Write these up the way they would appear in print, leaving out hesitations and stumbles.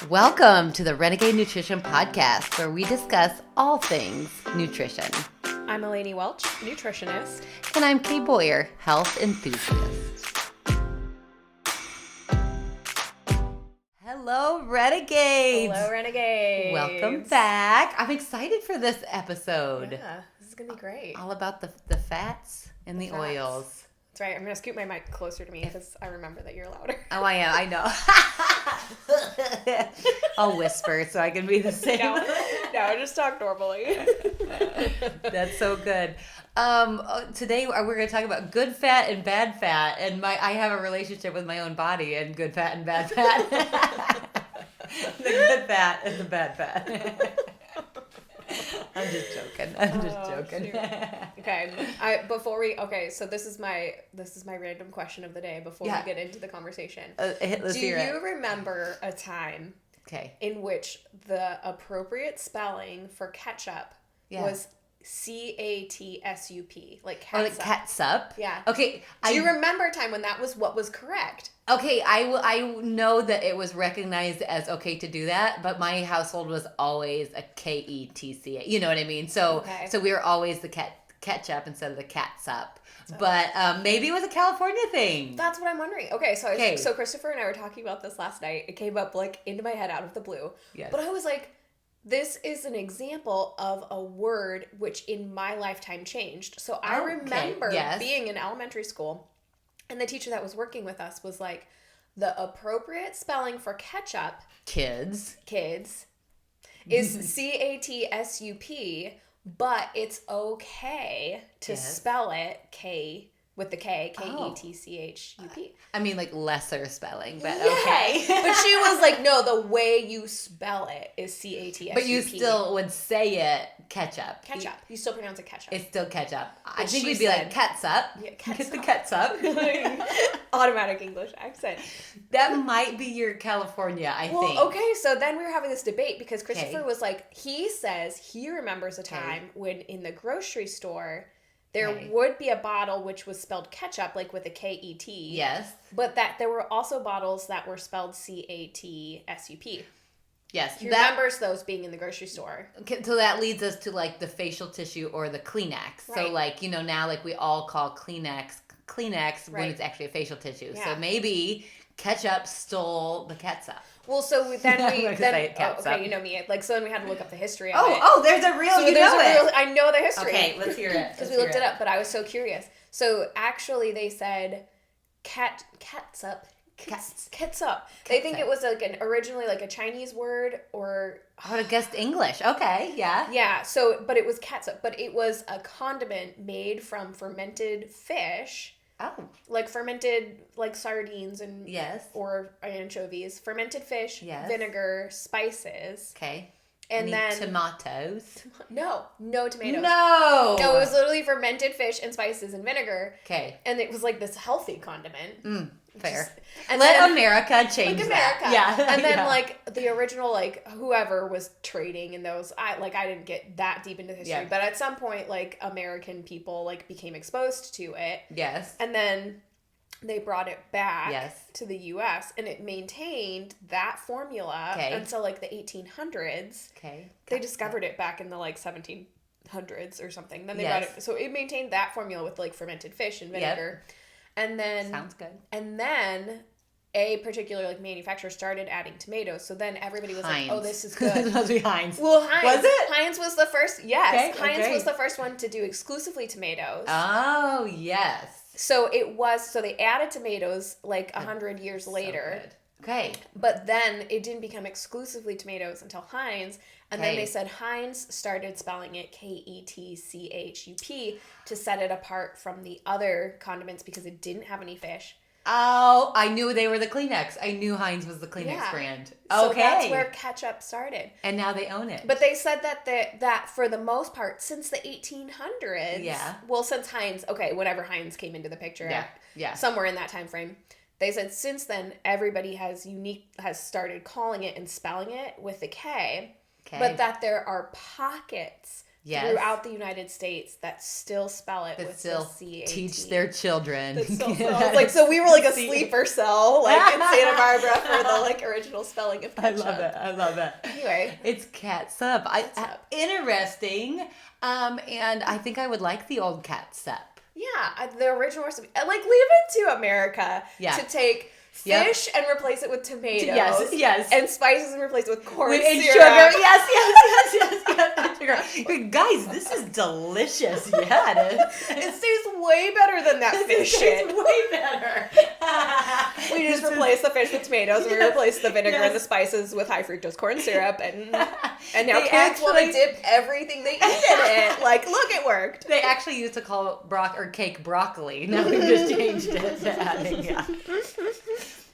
Welcome to the Renegade Nutrition Podcast, where we discuss all things nutrition. I'm Eleni Welch, nutritionist. And I'm Kay Boyer, health enthusiast. Hello, Renegades. Hello, Renegades. Welcome back. I'm excited for this episode. Yeah, this is going to be great. All about the fats and the oils. That's right. I'm going to scoot my mic closer to me because I remember that you're louder. Oh, I am. I know. I'll whisper so I can be the same. No, just talk normally. That's so good. Today we're going to talk about good fat and bad fat, and I have a relationship with my own body and good fat and bad fat. The good fat and the bad fat. I'm just joking. Okay. So this is my random question of the day before we get into the conversation. Let's hear it. Do you remember a time in which the appropriate spelling for ketchup was CATSUP, like catsup? Oh, like catsup? Yeah. Okay. Do you remember a time when that was what was correct? Okay, I know that it was recognized as okay to do that, but my household was always a KETCA. You know what I mean? So we were always the ketchup instead of the catsup. But maybe it was a California thing. That's what I'm wondering. Okay, so Christopher and I were talking about this last night. It came up like into my head out of the blue. Yes. But I was like, this is an example of a word which in my lifetime changed. So I remember being in elementary school, and the teacher that was working with us was like, the appropriate spelling for ketchup, kids, is CATSUP, but it's okay to spell it KETCHUP. I mean, like lesser spelling, but okay. But she was like, no, the way you spell it is CATSUP. But you still would say it ketchup. Ketchup. You still pronounce it ketchup. It's still ketchup. I think we'd be like catsup. Yeah, catsup. Get the catsup. Automatic English accent. That might be your California, I think. Okay, so then we were having this debate because Christopher was like, he says he remembers a time when in the grocery store there would be a bottle which was spelled ketchup, like with a KET. Yes. But that there were also bottles that were spelled CATSUP. Yes. He remembers those being in the grocery store. Okay, so that leads us to like the facial tissue or the Kleenex. Right. So like, you know, now like we all call Kleenex when it's actually a facial tissue. Yeah. So maybe ketchup stole the catsup. Well, so then you know me. Like, so then we had to look up the history of it. Oh, there's a real, so I know the history. Okay, let's hear it. Because we looked it up, but I was so curious. So actually they said catsup. They think it was like originally like a Chinese word or... I would have guessed English. Okay, yeah. Yeah, so, but it was catsup. But it was a condiment made from fermented fish. Oh. Like fermented, like sardines and... Yes. Or anchovies. Fermented fish, vinegar, spices. Okay. And then... tomatoes. No tomatoes. No, it was literally fermented fish and spices and vinegar. Okay. And it was like this healthy condiment. Fair. And let America change that. Yeah. And then like the original, like whoever was trading in those, I didn't get that deep into history, but at some point like American people like became exposed to it. Yes. And then they brought it back to the U.S. and it maintained that formula until like the 1800s. Okay. They discovered it back in the like 1700s or something. Then they brought it, so it maintained that formula with like fermented fish and vinegar. Yep. And then sounds good. And then a particular like manufacturer started adding tomatoes. So then everybody was Heinz. like, "Oh, this is good." It must be Heinz. Well, Heinz was it? Heinz was the first. Yes, Okay, Heinz was the first one to do exclusively tomatoes. Oh yes. So it was. So they added tomatoes like 100 years later. Good. Okay. But then it didn't become exclusively tomatoes until Heinz. And then they said Heinz started spelling it KETCHUP to set it apart from the other condiments because it didn't have any fish. Oh, I knew they were the Kleenex. I knew Heinz was the Kleenex brand. So that's where ketchup started. And now they own it. But they said that for the most part, since the 1800s, well, since Heinz, whenever Heinz came into the picture, somewhere in that time frame, they said since then, everybody has started calling it and spelling it with a K. Okay. But that there are pockets throughout the United States that still spell it with still the C-A-T. Teach their children. So we were like a sleeper cell, like in Santa Barbara for the like original spelling of ketchup. I love it. Anyway. It's catsup. Interesting. And I think I would like the old catsup. Yeah, the original recipe. Like, leave it to America to take fish and replace it with tomatoes. Yes. And spices and replace it with corn syrup. And sugar. Yes. Sugar. Guys, this is delicious. Yeah, it is. It tastes way better than that fish shit. Way better. We just replace the fish with tomatoes, and we replace the vinegar and the spices with high fructose corn syrup, and now kids want to dip everything they eat in it. Like, look, it worked. They actually used to call cake broccoli. Now we've just changed it to adding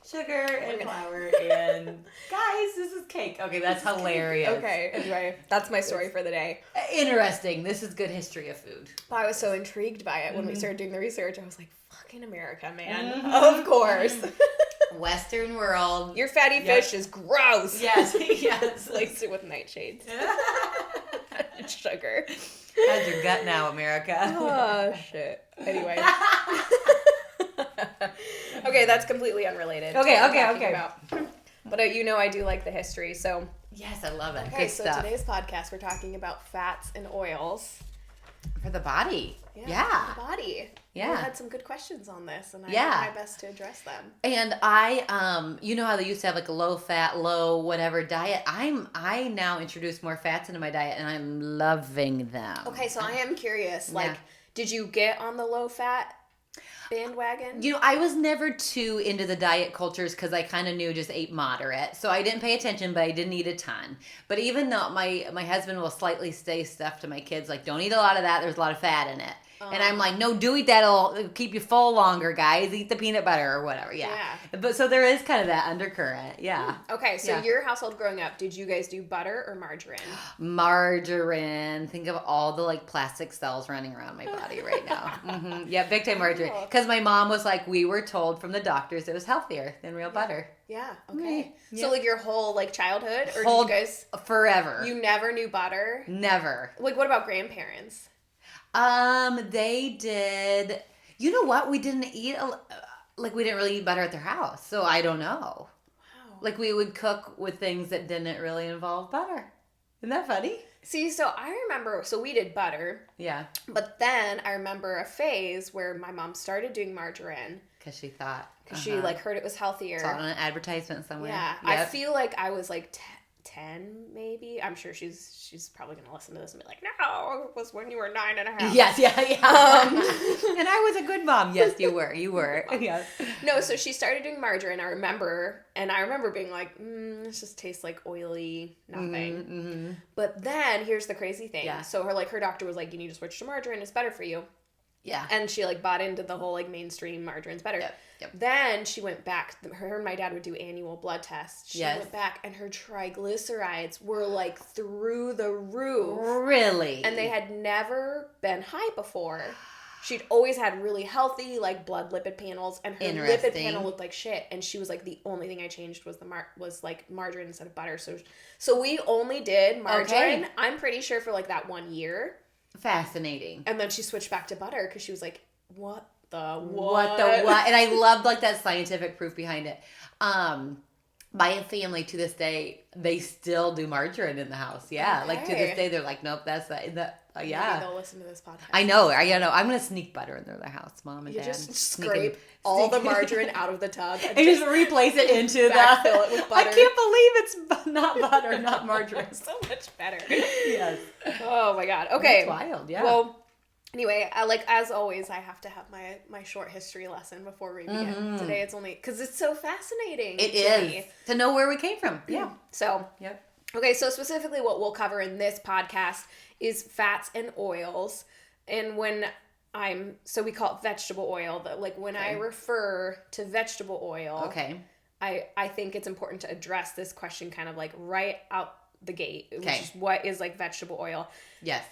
sugar and flour and guys, this is cake. Okay, that's hilarious. Okay, anyway, that's my story for the day. Interesting. This is good history of food. I was so intrigued by it when we started doing the research. I was like, fucking America, man. Of course. Western world. Your fatty fish is gross. Yes. Laced it with nightshades. Sugar. How's your gut now, America? Oh, shit. Anyway. Okay, that's completely unrelated. Okay. But I do like the history, so. Yes, I love it. Okay, good so stuff. Today's podcast, we're talking about fats and oils. For the body. Yeah. For the body. Yeah. We had some good questions on this, and I did my best to address them. And I, you know how they used to have like a low fat, low whatever diet? I now introduce more fats into my diet, and I'm loving them. Okay, so I am curious. Like, did you get on the low fat bandwagon? I was never too into the diet cultures because I kind of knew just ate moderate. So I didn't pay attention, but I didn't eat a ton. But even though my husband will slightly say stuff to my kids, like, don't eat a lot of that. There's a lot of fat in it. And I'm like, no, do eat that. It'll keep you full longer, guys. Eat the peanut butter or whatever. Yeah. But so there is kind of that undercurrent. Yeah. Okay. So your household growing up, did you guys do butter or margarine? Margarine. Think of all the like plastic cells running around my body right now. Yeah. Big time margarine. Because my mom was like, we were told from the doctors it was healthier than real butter. Yeah. Okay. So like your whole like childhood, or did you guys forever? You never knew butter? Never. Like, what about grandparents? They did. You know what? We didn't eat we didn't really eat butter at their house, so I don't know. Wow. Like we would cook with things that didn't really involve butter. Isn't that funny? See, so I remember, so we did butter. Yeah. But then I remember a phase where my mom started doing margarine. Because she thought. Because she like heard it was healthier. Saw it on an advertisement somewhere. Yeah. Yep. I feel like I was like 10 maybe. I'm sure she's probably gonna listen to this and be like, no, it was when you were 9.5. Yes. And I was a good mom. Yes, you were yes. No, so she started doing margarine. I remember being like, this just tastes like oily nothing. But then here's the crazy thing. So her doctor was like, you need to switch to margarine, it's better for you. Yeah. And she like bought into the whole like mainstream margarine's better. Yep. Then she went back. Her and my dad would do annual blood tests. She went back and her triglycerides were like through the roof. Really? And they had never been high before. She'd always had really healthy like blood lipid panels, and her lipid panel looked like shit. And she was like, the only thing I changed was was like margarine instead of butter. So we only did margarine. Okay. I'm pretty sure for like that 1 year. Fascinating. And then she switched back to butter because she was like, what the what? And I loved like that scientific proof behind it. My family to this day, they still do margarine in the house. Yeah. Okay. Like to this day, they're like, nope, that's yeah. Maybe they'll listen to this podcast. I know. I'm going to sneak butter into their house, mom and dad. Just scrape all the margarine out of the tub. And just replace it into fill it with butter. I can't believe it's not butter, not margarine. So much better. Yes. Oh my God. Okay. That's wild. Yeah. Well, anyway, as always, I have to have my short history lesson before we begin. Today it's only because it's so fascinating. It is me. To know where we came from. Yeah. So. Yep. Okay, so specifically what we'll cover in this podcast is fats and oils. And so we call it vegetable oil. When I refer to vegetable oil, I think it's important to address this question kind of like right out the gate, which is what is like vegetable oil. Yes.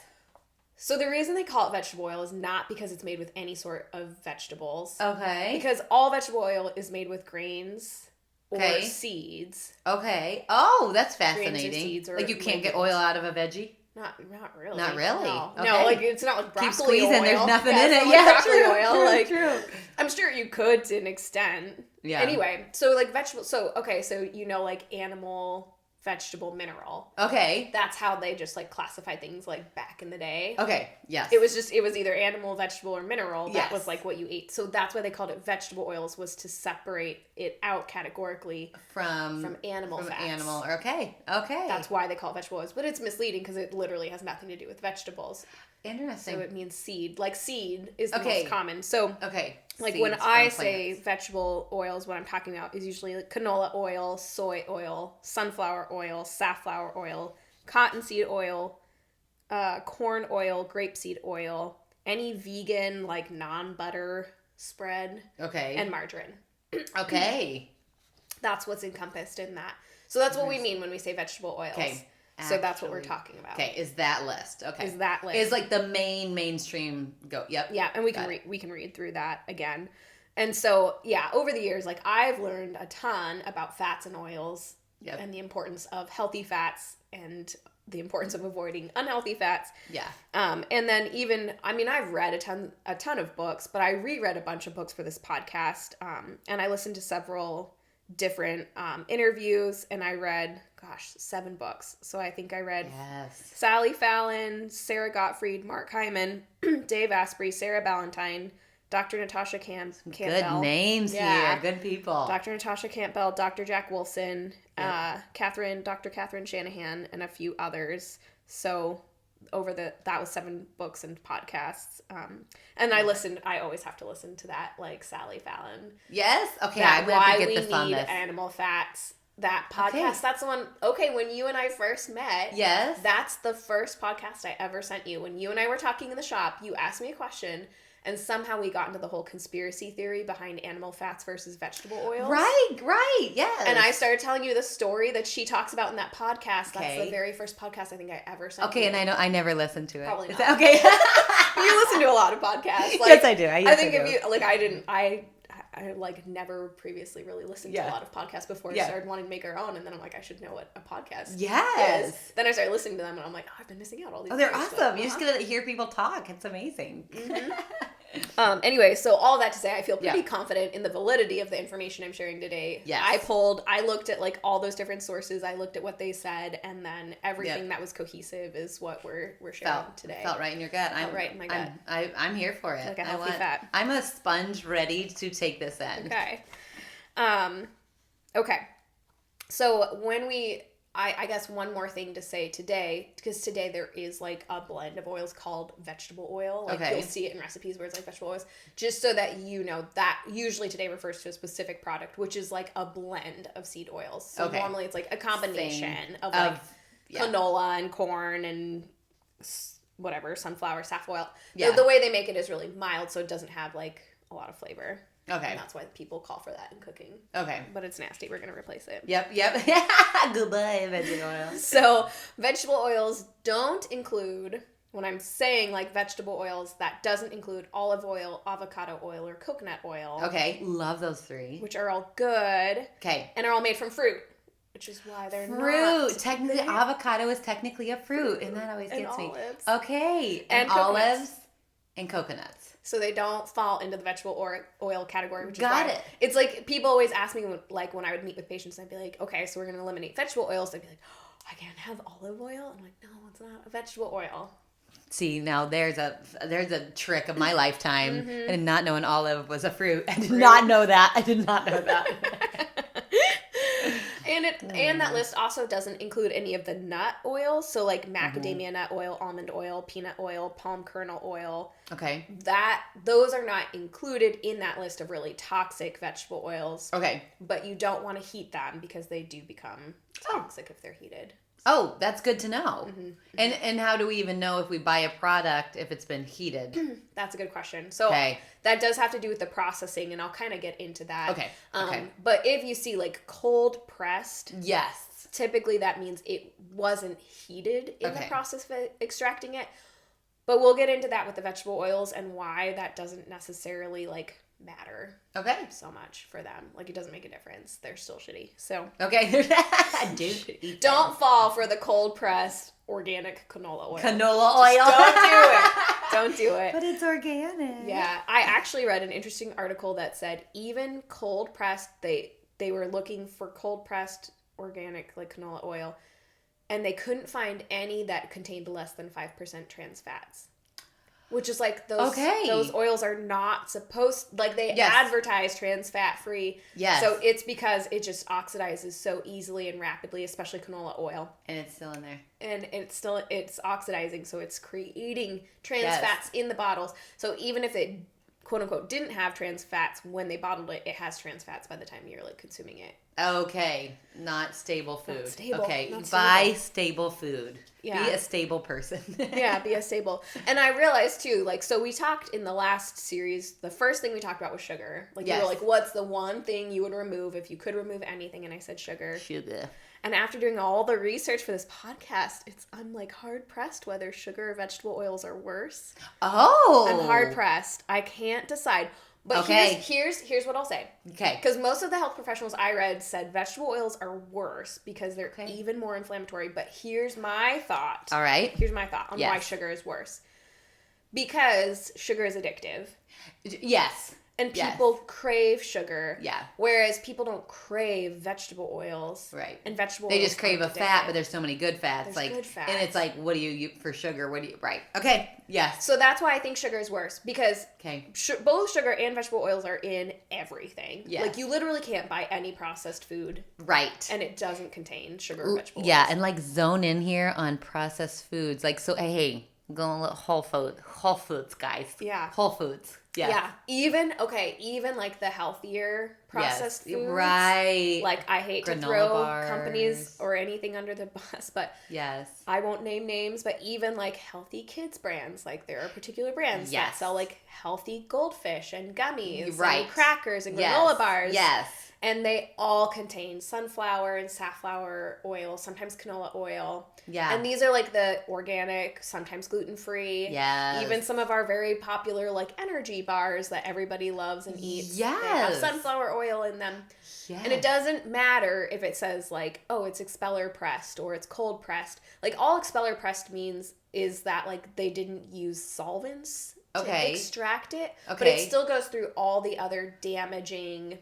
So the reason they call it vegetable oil is not because it's made with any sort of vegetables. Okay. Because all vegetable oil is made with grains or seeds. Okay. Oh, that's fascinating. Seeds or like you can't get oil out of a veggie? Not really. Not really? No. Okay. No, like, it's not like broccoli Keep squeezing, oil. there's nothing yeah, in it. Like Yeah, broccoli true, oil. true, Like, true. I'm sure you could to an extent. Yeah. Anyway, so, like, vegetable, so, okay, so, like, animal, vegetable, mineral. Okay. That's how they just, like, classify things, like, back in the day. Okay, yes. It was either animal, vegetable, or mineral. That Yes. was, like, what you ate. So that's why they called it vegetable oils, was to separate it out categorically from animal fats. Animal, okay. That's why they call it vegetable oils. But it's misleading because it literally has nothing to do with vegetables. Interesting. So it means seed. Like, seed is the most common. So, like, Seeds when I from say plants. vegetable oils, what I'm talking about is usually like canola oil, soy oil, sunflower oil, safflower oil, cottonseed oil, corn oil, grapeseed oil, any vegan, like, non-butter spread, and margarine. Okay. That's what's encompassed in that. So that's what we mean when we say vegetable oils. Okay. So that's what we're talking about. Okay, is that list. Okay. Is that list. Is like the mainstream go. Yep. Yeah, and we can read through that again. And so, yeah, over the years, like, I've learned a ton about fats and oils and the importance of healthy fats and the importance of avoiding unhealthy fats. Yeah. And then even, I mean, I've read a ton of books, but I reread a bunch of books for this podcast. And I listened to several different interviews, and I read 7 books. So I think I read Sally Fallon, Sarah Gottfried, Mark Hyman, Dave Asprey, Sarah Ballantyne, Dr. Natasha Campbell. Good names here. Good people. Dr. Natasha Campbell, Dr. Jack Wilson, Dr. Catherine Shanahan, and a few others. So that was 7 books and podcasts. And I always have to listen to that, like, Sally Fallon. Yes? Okay, I'm going to have to get this on this. Why We Need Animal Fats. That podcast, that's the one, when you and I first met. Yes. That's the first podcast I ever sent you. When you and I were talking in the shop, you asked me a question, and somehow we got into the whole conspiracy theory behind animal fats versus vegetable oils. Right, yes. And I started telling you the story that she talks about in that podcast. That's the very first podcast I think I ever sent you. And I know I never listened to it. Probably not. Okay. You listen to a lot of podcasts. Like, yes, I do. I think if you, like, I like never previously really listened to a lot of podcasts before I started wanting to make our own, and then I'm like, I should know what a podcast is. Then I started listening to them, and I'm like, I've been missing out all these. Oh, they're awesome! You just get to hear people talk. It's amazing. Mm-hmm. Anyway, so all that to say, I feel pretty confident in the validity of the information I'm sharing today. Yes. I looked at, like, all those different sources. I looked at what they said, and then everything that was cohesive is what we're sharing today. Felt right in your gut. Felt right in my gut. I'm here for it. Like a healthy fat. I'm a sponge ready to take this in. Okay. Okay. So I guess one more thing to say today, because today there is, like, a blend of oils called vegetable oil. Like, you'll see it in recipes where it's like vegetable oils. Just so that you know, that usually today refers to a specific product, which is like a blend of seed oils. So normally it's like a combination of like canola and corn and whatever, sunflower, safflower oil. Yeah. The way they make it is really mild, so it doesn't have, like, a lot of flavor. Okay. And that's why people call for that in cooking. Okay. But it's nasty. We're going to replace it. Yep. Goodbye, vegetable oil. So, vegetable oils don't include, when I'm saying, like, vegetable oils, that doesn't include olive oil, avocado oil, or coconut oil. Okay. Love those 3. Which are all good. Okay. And are all made from fruit. Which is why they're fruit. Technically, avocado is technically a fruit. And that always gets me. Olives. Okay. And olives and coconuts. So they don't fall into the vegetable oil category, which is Got it. It's like, people always ask me, like, when I would meet with patients, I'd be like, okay, so we're going to eliminate vegetable oils. They'd be like, oh, I can't have olive oil? I'm like, no, it's not a vegetable oil. See, now there's a trick of my lifetime. I did not know an olive was a fruit. I did not know that. And that list also doesn't include any of the nut oils. So, like, macadamia nut oil, almond oil, peanut oil, palm kernel oil. Okay. Those are not included in that list of really toxic vegetable oils. Okay. But you don't want to heat them because they do become toxic if they're heated. Oh, that's good to know. Mm-hmm. And how do we even know if we buy a product if it's been heated? That's a good question. So that does have to do with the processing, and I'll kind of get into that. Okay. But if you see, like, cold pressed, yes, typically that means it wasn't heated in the process of extracting it. But we'll get into that with the vegetable oils and why that doesn't necessarily, like, matter so much for them. Like, it doesn't make a difference. They're still shitty. So don't fall for the cold pressed organic canola oil. Canola oil. Just don't do it. Don't do it. But it's organic. Yeah. I actually read an interesting article that said even cold pressed, they were looking for cold pressed organic like canola oil, and they couldn't find any that contained less than 5% trans fats. Which is like those oils are not supposed, like they advertise trans fat free. Yes. So it's because it just oxidizes so easily and rapidly, especially canola oil. And it's still in there. And it's oxidizing, so it's creating trans fats in the bottles. So even if it quote unquote didn't have trans fats when they bottled it, it has trans fats by the time you're like consuming it. Okay, not stable food. Not stable. Okay, not buy stable food. Yeah. Be a stable person. Yeah, be a stable. And I realized too, like, so we talked in the last series, the first thing we talked about was sugar. Like, you were like, what's the one thing you would remove if you could remove anything? And I said sugar. Sugar. And after doing all the research for this podcast, I'm like hard pressed whether sugar or vegetable oils are worse. Oh. I'm hard pressed. I can't decide. But here's what I'll say. Okay. Because most of the health professionals I read said vegetable oils are worse because they're even more inflammatory. But here's my thought. All right. Here's my thought on why sugar is worse. Because sugar is addictive. Yes. And people crave sugar. Yeah. Whereas people don't crave vegetable oils. Right. And vegetable oils. They just crave a addictive. fat, but there's so many good fats. There's good fats. And it's like, what do you use for sugar? What do you, right. Okay. Yes. So that's why I think sugar is worse. Because both sugar and vegetable oils are in everything. Yes. Like, you literally can't buy any processed food. Right. And it doesn't contain sugar or vegetable oils. Yeah. And like zone in here on processed foods. Like, so, hey, going a little Whole Foods, guys. Yeah. Whole Foods. Yeah. Even like the healthier processed foods. Right. Like, I hate Granola to throw bars. companies or anything under the bus, but I won't name names, but even like healthy kids brands, like there are particular brands that sell like healthy goldfish and gummies and crackers and granola bars. Yes. And they all contain sunflower and safflower oil, sometimes canola oil. Yeah. And these are like the organic, sometimes gluten-free. Yes. Even some of our very popular like energy bars that everybody loves and eats. Yes. They have sunflower oil in them. Yes. And it doesn't matter if it says like, oh, it's expeller pressed or it's cold pressed. Like, all expeller pressed means is that like they didn't use solvents to extract it, but it still goes through all the other damaging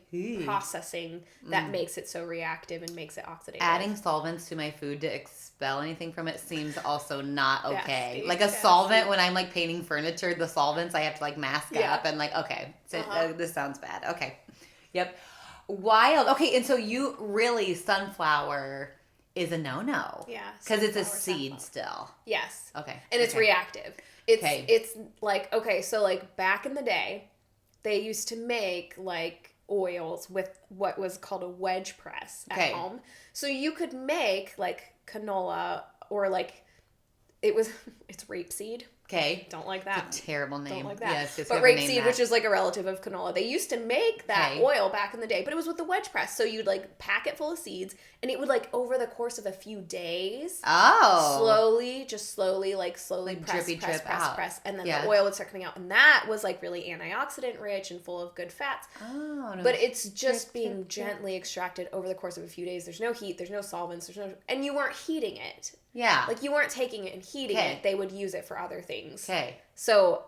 processing that makes it so reactive and makes it oxidative. Adding solvents to my food to expel anything from it seems also not okay. Nasty. Like a solvent, when I'm like painting furniture, the solvents I have to like mask up and like, okay, so this sounds bad. Okay. Yep. Wild. Okay, and so you really, sunflower is a no-no. Yeah. Because it's a seed still. Yes. Okay. And it's reactive. It's like, okay, so like back in the day, they used to make like oils with what was called a wedge press at home. So you could make like canola or like it's rapeseed. Okay. Don't like that. It's a terrible name. Don't like that. Yes, but rapeseed, which is like a relative of canola, they used to make that oil back in the day, but it was with the wedge press. So you'd like pack it full of seeds, and it would like over the course of a few days, slowly press, and then the oil would start coming out, and that was like really antioxidant rich and full of good fats. Oh, no. But it's just being gently extracted over the course of a few days. There's no heat, there's no solvents, and you weren't heating it. Yeah. Like, you weren't taking it and heating it. They would use it for other things. Okay. So,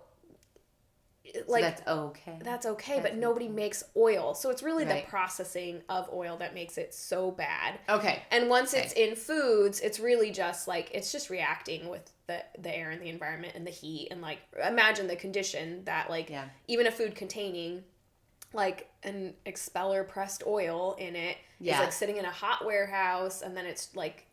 like... So that's okay. But nobody makes oil. So it's really the processing of oil that makes it so bad. Okay. And once it's in foods, it's really just, like, it's just reacting with the air and the environment and the heat. And, like, imagine the condition that, like, even a food containing... like an expeller pressed oil in it is like sitting in a hot warehouse, and then it's like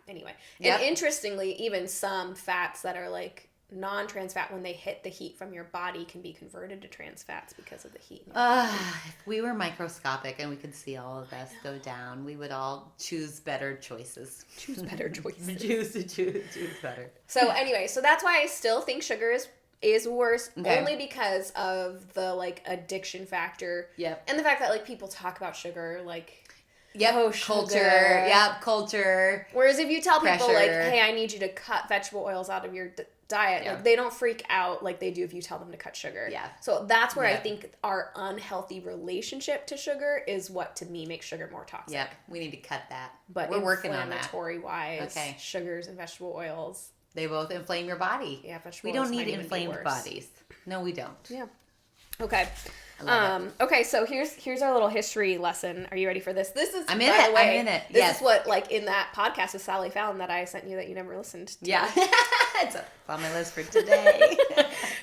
anyway. And interestingly, even some fats that are like non-trans fat, when they hit the heat from your body, can be converted to trans fats because of the heat. If we were microscopic and we could see all of this go down, we would all choose better choices. Choose better choices. choose better. So anyway, so that's why I still think sugar is worse, only because of the like addiction factor. Yep. And the fact that like people talk about sugar like culture. Yep, culture. Whereas if you tell people like, hey, I need you to cut vegetable oils out of your diet, like they don't freak out like they do if you tell them to cut sugar. Yeah. So that's where I think our unhealthy relationship to sugar is what to me makes sugar more toxic. Yeah, we need to cut that. But we're working on that. Inflammatory wise, sugars and vegetable oils, they both inflame your body. Yeah, vegetable we don't oils need inflamed bodies. No, we don't. Yeah. Okay. Okay, so here's our little history lesson. Are you ready for this? This is, I'm in it. This is what, like, in that podcast with Sally Fallon that I sent you that you never listened to. Yeah. It's on my list for today.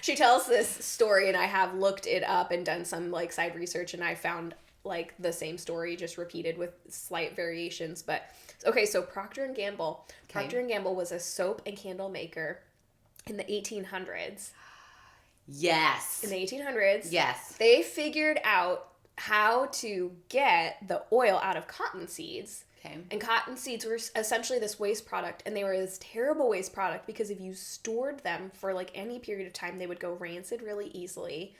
She tells this story, and I have looked it up and done some, like, side research, and I found, like, the same story just repeated with slight variations. But, okay, so Procter & Gamble. Okay. Procter & Gamble was a soap and candle maker in the 1800s. Yes. In the 1800s. Yes. They figured out how to get the oil out of cotton seeds. Okay. And cotton seeds were essentially this waste product, and they were this terrible waste product because if you stored them for like any period of time, they would go rancid really easily,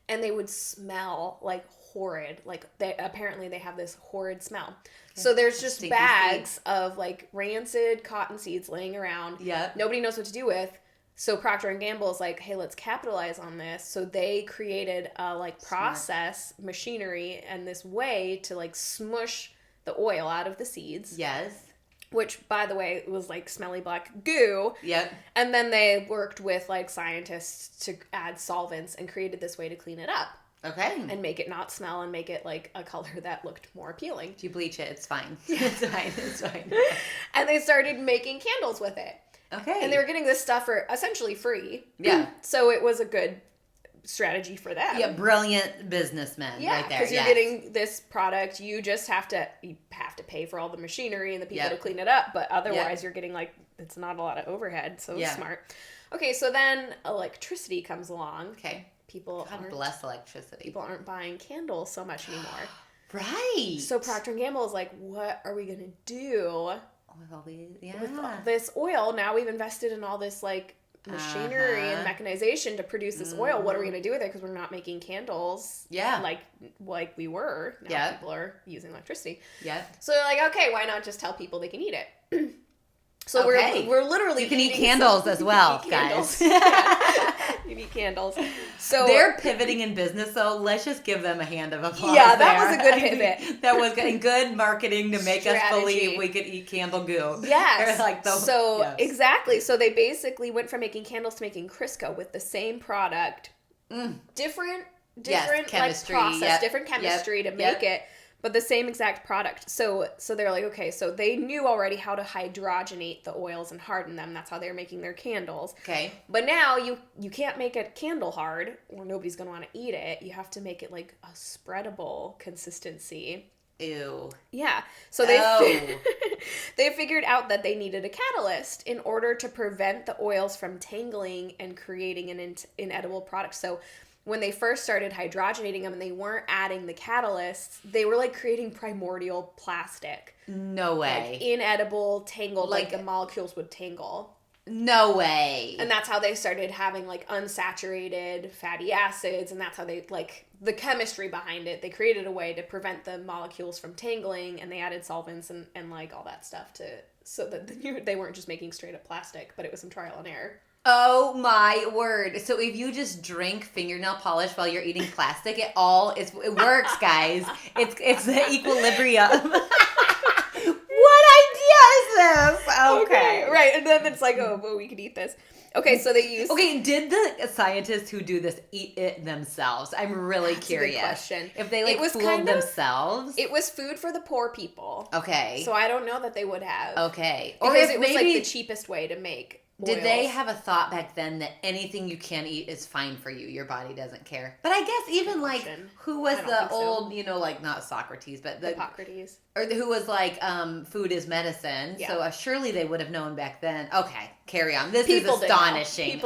and they would smell like horrid. Like apparently they have this horrid smell. Okay. So there's just bags of like rancid cotton seeds laying around. Yeah. Nobody knows what to do with. So Procter & Gamble is like, hey, let's capitalize on this. So they created a like process, machinery, and this way to like smush the oil out of the seeds. Yes. Which, by the way, was like smelly black goo. Yep. And then they worked with like scientists to add solvents and created this way to clean it up. Okay. And make it not smell and make it like a color that looked more appealing. If you bleach it, it's fine. It's fine. It's fine. And they started making candles with it. Okay. And they were getting this stuff for essentially free. Yeah. So it was a good strategy for them. Yeah, brilliant businessmen right there. Because you're getting this product. You just have to pay for all the machinery and the people to clean it up. But otherwise you're getting like, it's not a lot of overhead. So smart. Okay, so then electricity comes along. Okay. God bless electricity. People aren't buying candles so much anymore. Right. So Procter & Gamble is like, what are we going to do? With all this oil? Now we've invested in all this like machinery and mechanization to produce this oil. What are we going to do with it? Because we're not making candles. Yeah. Like we were. Now people are using electricity. Yeah. So they're like, okay, why not just tell people they can eat it? So we're literally you can eat candles as well, guys. You can eat candles. So they're pivoting in business, though. Let's just give them a hand of applause. Yeah, that was a good pivot. That was good marketing to make us believe we could eat candle goo. Yes. Exactly. So they basically went from making candles to making Crisco with the same product, different chemistry, like process, different chemistry to make it. But the same exact product. So they're like, okay, so they knew already how to hydrogenate the oils and harden them. That's how they were making their candles. Okay. But now you can't make a candle hard or nobody's going to want to eat it. You have to make it like a spreadable consistency. Ew. Yeah. So they figured out that they needed a catalyst in order to prevent the oils from tangling and creating an inedible product. So when they first started hydrogenating them and they weren't adding the catalysts, they were like creating primordial plastic. No way. Like inedible, tangled, like the molecules would tangle. No way. And that's how they started having like unsaturated fatty acids, and that's how they like the chemistry behind it. They created a way to prevent the molecules from tangling, and they added solvents and like all that stuff so that they weren't just making straight up plastic, but it was some trial and error. Oh my word. So if you just drink fingernail polish while you're eating plastic, it works, guys. It's the equilibrium. What idea is this? Okay. Right. And then it's like, oh, well, we could eat this. Okay, so they use... Okay, did the scientists who do this eat it themselves? I'm really curious. That's a good question. If they fooled themselves? It was food for the poor people. Okay. So I don't know that they would have. Okay. Or because it was like the cheapest way to make oils. Did they have a thought back then that anything you can eat is fine for you? Your body doesn't care. But I guess even like, who was the old, like not Socrates, but Hippocrates. Or who was like, food is medicine. Yeah. So surely they would have known back then. Okay, carry on. This is astonishing.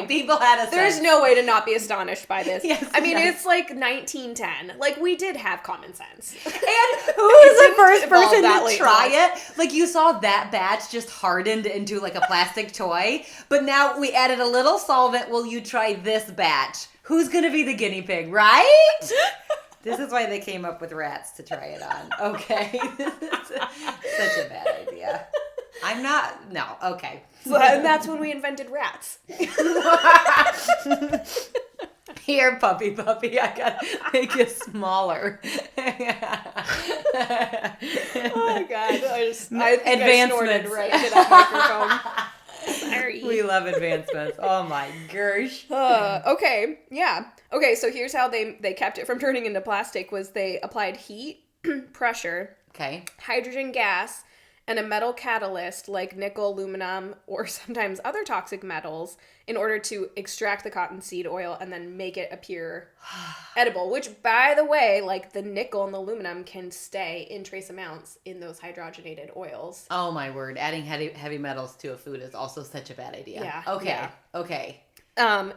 People had a sense. There's no way to not be astonished by this. Yes, I mean, it's like 1910. Like, we did have common sense. And who was the first person to try it? Like, you saw that batch just hardened into like a plastic toy. But now we added a little solvent. Will you try this batch? Who's going to be the guinea pig, right? This is why they came up with rats to try it on. Okay. Such a bad idea. I'm not. No. Okay. And that's when we invented rats. Here, puppy, I gotta make it smaller. Oh my god! I think I snorted right into that microphone. Sorry. We love advancements. Oh my gosh. Okay. Yeah. Okay. So here's how they kept it from turning into plastic: was they applied heat, pressure, hydrogen gas, and a metal catalyst like nickel, aluminum, or sometimes other toxic metals in order to extract the cottonseed oil and then make it appear edible, which, by the way, like the nickel and the aluminum can stay in trace amounts in those hydrogenated oils. Oh my word. Adding heavy metals to a food is also such a bad idea. Yeah. Okay. Yeah. Okay.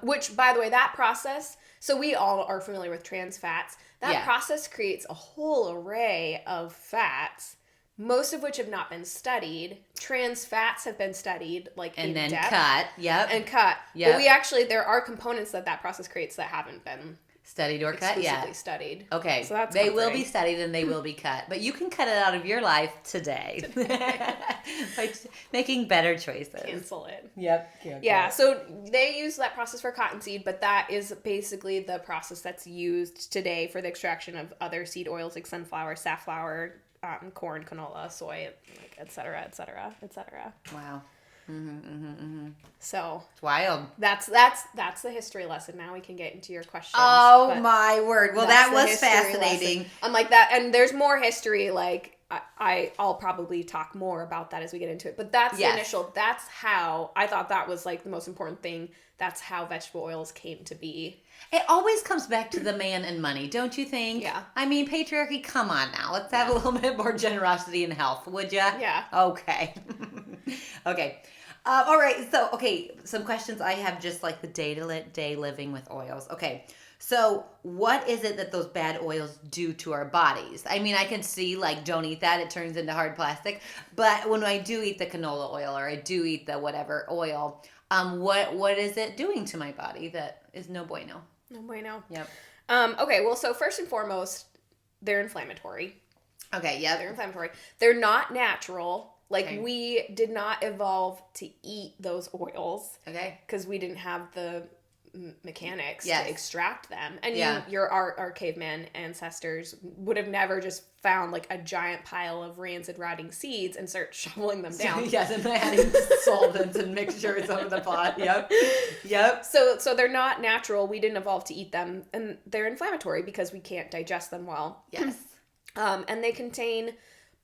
Which, by the way, that process, so we all are familiar with trans fats. That process creates a whole array of fats, most of which have not been studied. Trans fats have been studied, like, in depth. And then cut. Yep. And cut. Yep. But there are components that process creates that haven't been studied or cut yet. Exclusively studied. Okay. So that's they will be studied and they will be cut. But you can cut it out of your life today. By making better choices. Cancel it. Yep. Yeah. So they use that process for cottonseed, but that is basically the process that's used today for the extraction of other seed oils like sunflower, safflower, corn, canola, soy, like, et cetera, et cetera, et cetera. Wow. So it's wild. That's the history lesson. Now we can get into your questions. Oh my word! Well, that was fascinating. I'm like that, and there's more history. Like I'll probably talk more about that as we get into it. But that's the initial. That's how I thought that was like the most important thing. That's how vegetable oils came to be. It always comes back to the man and money, don't you think? Yeah. I mean, patriarchy, come on now. Let's have a little bit more generosity and health, would ya? Yeah. Okay. Okay. All right. So, some questions I have, just like the day-to-day living with oils. Okay. So what is it that those bad oils do to our bodies? I mean, I can see, like, don't eat that. It turns into hard plastic. But when I do eat the canola oil or I do eat the whatever oil, what is it doing to my body that is no bueno? No bueno. Yep. Okay, well, so first and foremost, they're inflammatory. Okay, yeah. They're inflammatory. They're not natural. Like, we did not evolve to eat those oils. Okay. Because we didn't have the mechanics to extract them. And our caveman ancestors would have never just found like a giant pile of rancid rotting seeds and start shoveling them down. Yes, and adding solvents and mixtures over the pot. Yep. So they're not natural. We didn't evolve to eat them, and they're inflammatory because we can't digest them well. Yes. And they contain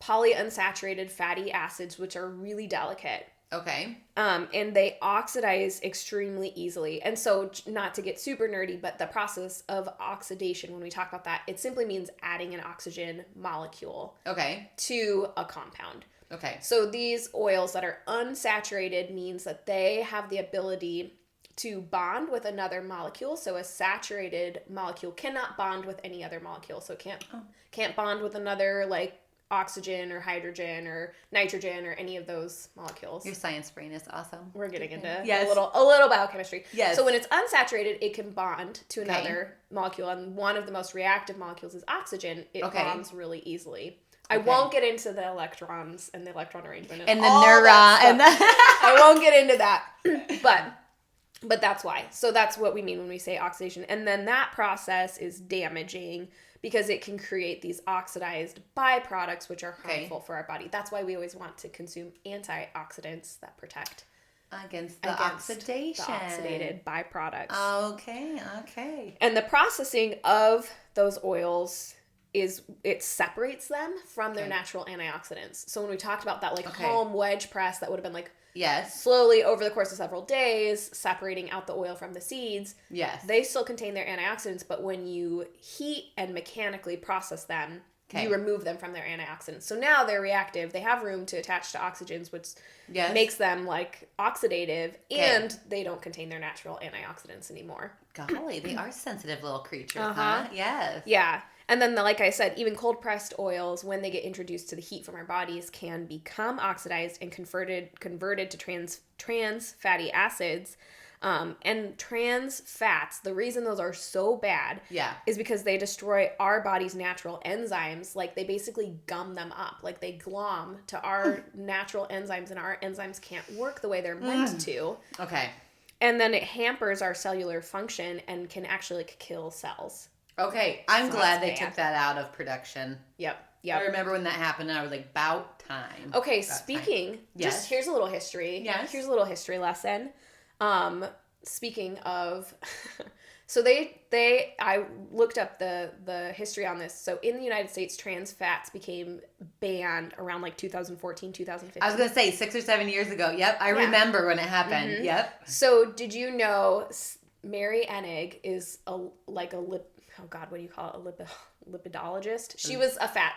polyunsaturated fatty acids, which are really delicate. Okay. And they oxidize extremely easily. And so, not to get super nerdy, but the process of oxidation, when we talk about that, it simply means adding an oxygen molecule to a compound. Okay. So these oils that are unsaturated means that they have the ability to bond with another molecule. So a saturated molecule cannot bond with any other molecule. So it can't bond with another, like, oxygen or hydrogen or nitrogen or any of those molecules. Your science brain is awesome. We're getting into a little biochemistry. Yes. So when it's unsaturated, it can bond to another molecule, and one of the most reactive molecules is oxygen. It bonds really easily. I won't get into the electrons and the electron arrangement and the neuron and I won't get into that. But that's why. So that's what we mean when we say oxidation. And then that process is damaging because it can create these oxidized byproducts, which are harmful for our body. That's why we always want to consume antioxidants that protect against the oxidation. The oxidated byproducts. Okay. And the processing of those oils it separates them from their natural antioxidants. So when we talked about that, like, home wedge press, that would have been like slowly over the course of several days separating out the oil from the seeds. Yes. They still contain their antioxidants, but when you heat and mechanically process them, you remove them from their antioxidants. So now they're reactive. They have room to attach to oxygens, which makes them, like, oxidative, and they don't contain their natural antioxidants anymore. Golly, they are sensitive little creatures, huh? Yes. Yeah. And then, like I said, even cold-pressed oils, when they get introduced to the heat from our bodies, can become oxidized and converted to trans fatty acids. And trans fats, the reason those are so bad is because they destroy our body's natural enzymes. Like, they basically gum them up. Like, they glom to our natural enzymes, and our enzymes can't work the way they're meant to. Okay. And then it hampers our cellular function and can actually kill cells. Okay. I'm glad they took that out of production. Yep. I remember when that happened, and I was like, about time. Okay, just here's a little history. Yes. Here's a little history lesson. Speaking of, so I looked up the history on this. So in the United States, trans fats became banned around like 2014, 2015. I was going to say 6 or 7 years ago. Yep. I remember when it happened. Mm-hmm. Yep. So did you know Mary Enig is what do you call it? A lipidologist. She was a fat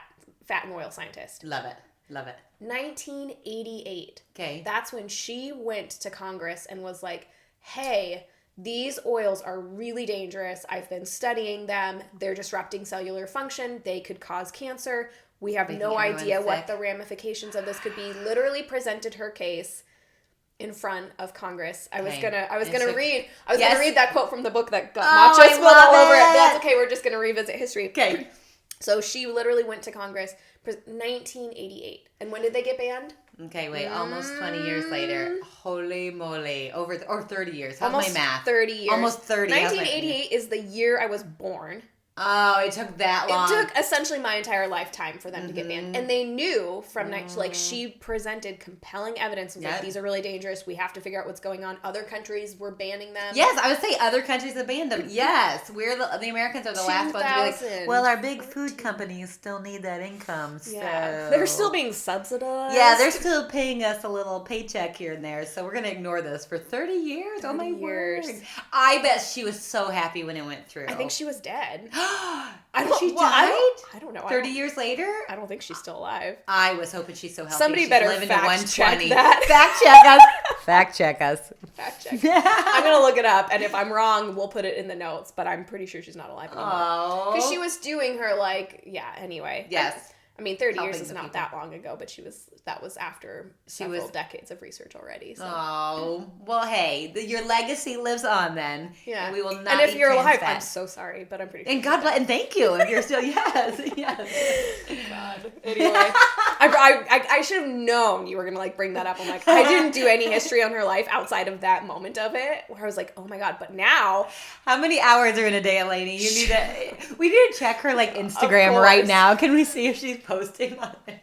and oil scientist. Love it. 1988. Okay. That's when she went to Congress and was like, hey, these oils are really dangerous. I've been studying them. They're disrupting cellular function. They could cause cancer. We have no idea what the ramifications of this could be. Literally presented her case in front of Congress. I was gonna read that quote from the book that got matcha spilled all over it. But that's okay. We're just gonna revisit history. Okay. So she literally went to Congress 1988. And when did they get banned? Okay, wait, almost 20 years later. Holy moly. Or 30 years. How's almost my math? 30 years. Almost 30. 1988 is the year I was born. Oh, it took that long. It took essentially my entire lifetime for them to get banned. And they knew from she presented compelling evidence. Like, these are really dangerous. We have to figure out what's going on. Other countries were banning them. Yes, I would say other countries have banned them. Yes, we're the Americans are the last ones to be like, well, our big food companies still need that income. So. Yeah, they're still being subsidized. Yeah, they're still paying us a little paycheck here and there. So we're going to ignore this for 30 years. 30 oh, my word. I bet she was so happy when it went through. I think she was dead. She died? I don't know. 30 years later? I don't think she's still alive. I was hoping she's so healthy. Somebody better fact check that. Fact check us. Fact check. I'm going to look it up, and if I'm wrong, we'll put it in the notes, but I'm pretty sure she's not alive anymore. Because she was doing her, anyway. Yes. I mean, 30 years is not that long ago, but that was after several decades of research already. So. Oh, well, hey, your legacy lives on then. Yeah. And we will not And if you're alive, I'm so sorry, but I'm pretty sure. And God bless, and thank you if you're still, yes. God. Anyway, I should have known you were going to, bring that up. I'm like, I didn't do any history on her life outside of that moment of it, where I was like, oh my God, but now. How many hours are in a day, Eleni? We need to check her, Instagram right now. Can we see if she's posting on it?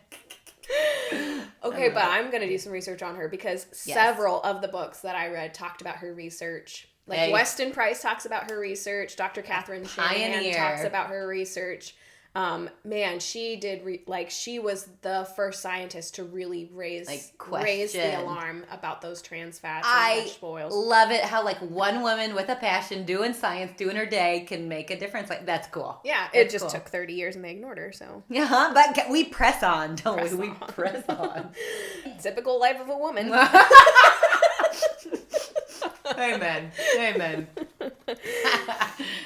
Okay, but I'm going to do some research on her because several of the books that I read talked about her research. Weston Price talks about her research. Dr. Catherine Shanahan talks about her research. She did she was the first scientist to really raise the alarm about those trans fats and vegetable oils. I love it how one woman with a passion doing science, doing her day can make a difference. That's cool. Yeah, it just took 30 years and they ignored her. So yeah, but we press on, don't we? We press on. Typical life of a woman. Amen.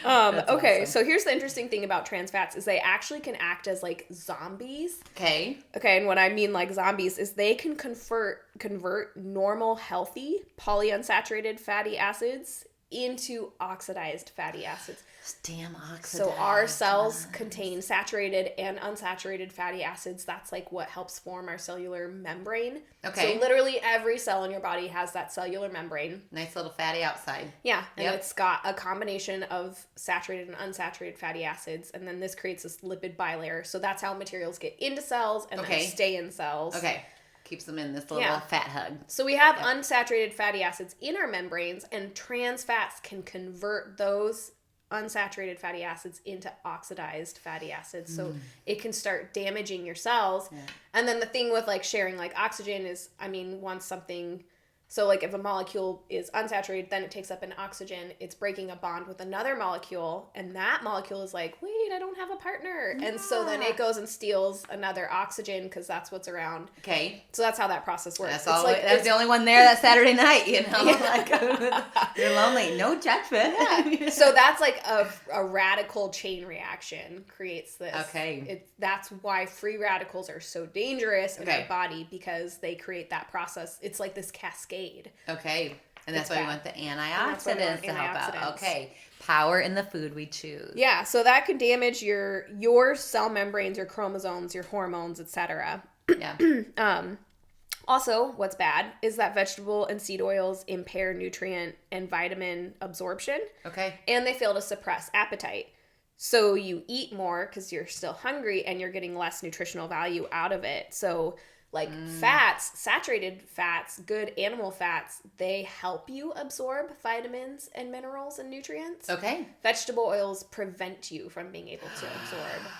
Okay, so here's the interesting thing about trans fats is they actually can act as zombies. Okay, and what I mean zombies is they can convert normal healthy polyunsaturated fatty acids into oxidized fatty acids. Damn oxidized. So our cells contain saturated and unsaturated fatty acids. That's what helps form our cellular membrane. Okay. So literally every cell in your body has that cellular membrane. Nice little fatty outside. Yeah. And it's got a combination of saturated and unsaturated fatty acids. And then this creates this lipid bilayer. So that's how materials get into cells and then stay in cells. Okay. Keeps them in this little fat hug. So we have unsaturated fatty acids in our membranes, and trans fats can convert those unsaturated fatty acids into oxidized fatty acids. So it can start damaging your cells. Yeah. And then the thing with sharing oxygen is, once something, so if a molecule is unsaturated, then it takes up an oxygen, it's breaking a bond with another molecule, and that molecule is wait, I don't have a partner. Yeah. And so then it goes and steals another oxygen because that's what's around. Okay. So that's how that process works. That's the only one there that Saturday night, you're lonely. No judgment. Yeah. So that's a radical chain reaction creates this. Okay. That's why free radicals are so dangerous in our body, because they create that process. It's like this cascade. Okay. And that's why we want the antioxidants to help out. Okay. Power in the food we choose. Yeah, so that can damage your cell membranes, your chromosomes, your hormones, etc. Yeah. Also, what's bad is that vegetable and seed oils impair nutrient and vitamin absorption. Okay. And they fail to suppress appetite. So you eat more because you're still hungry and you're getting less nutritional value out of it. So like fats, saturated fats, good animal fats, they help you absorb vitamins and minerals and nutrients. Okay. Vegetable oils prevent you from being able to absorb.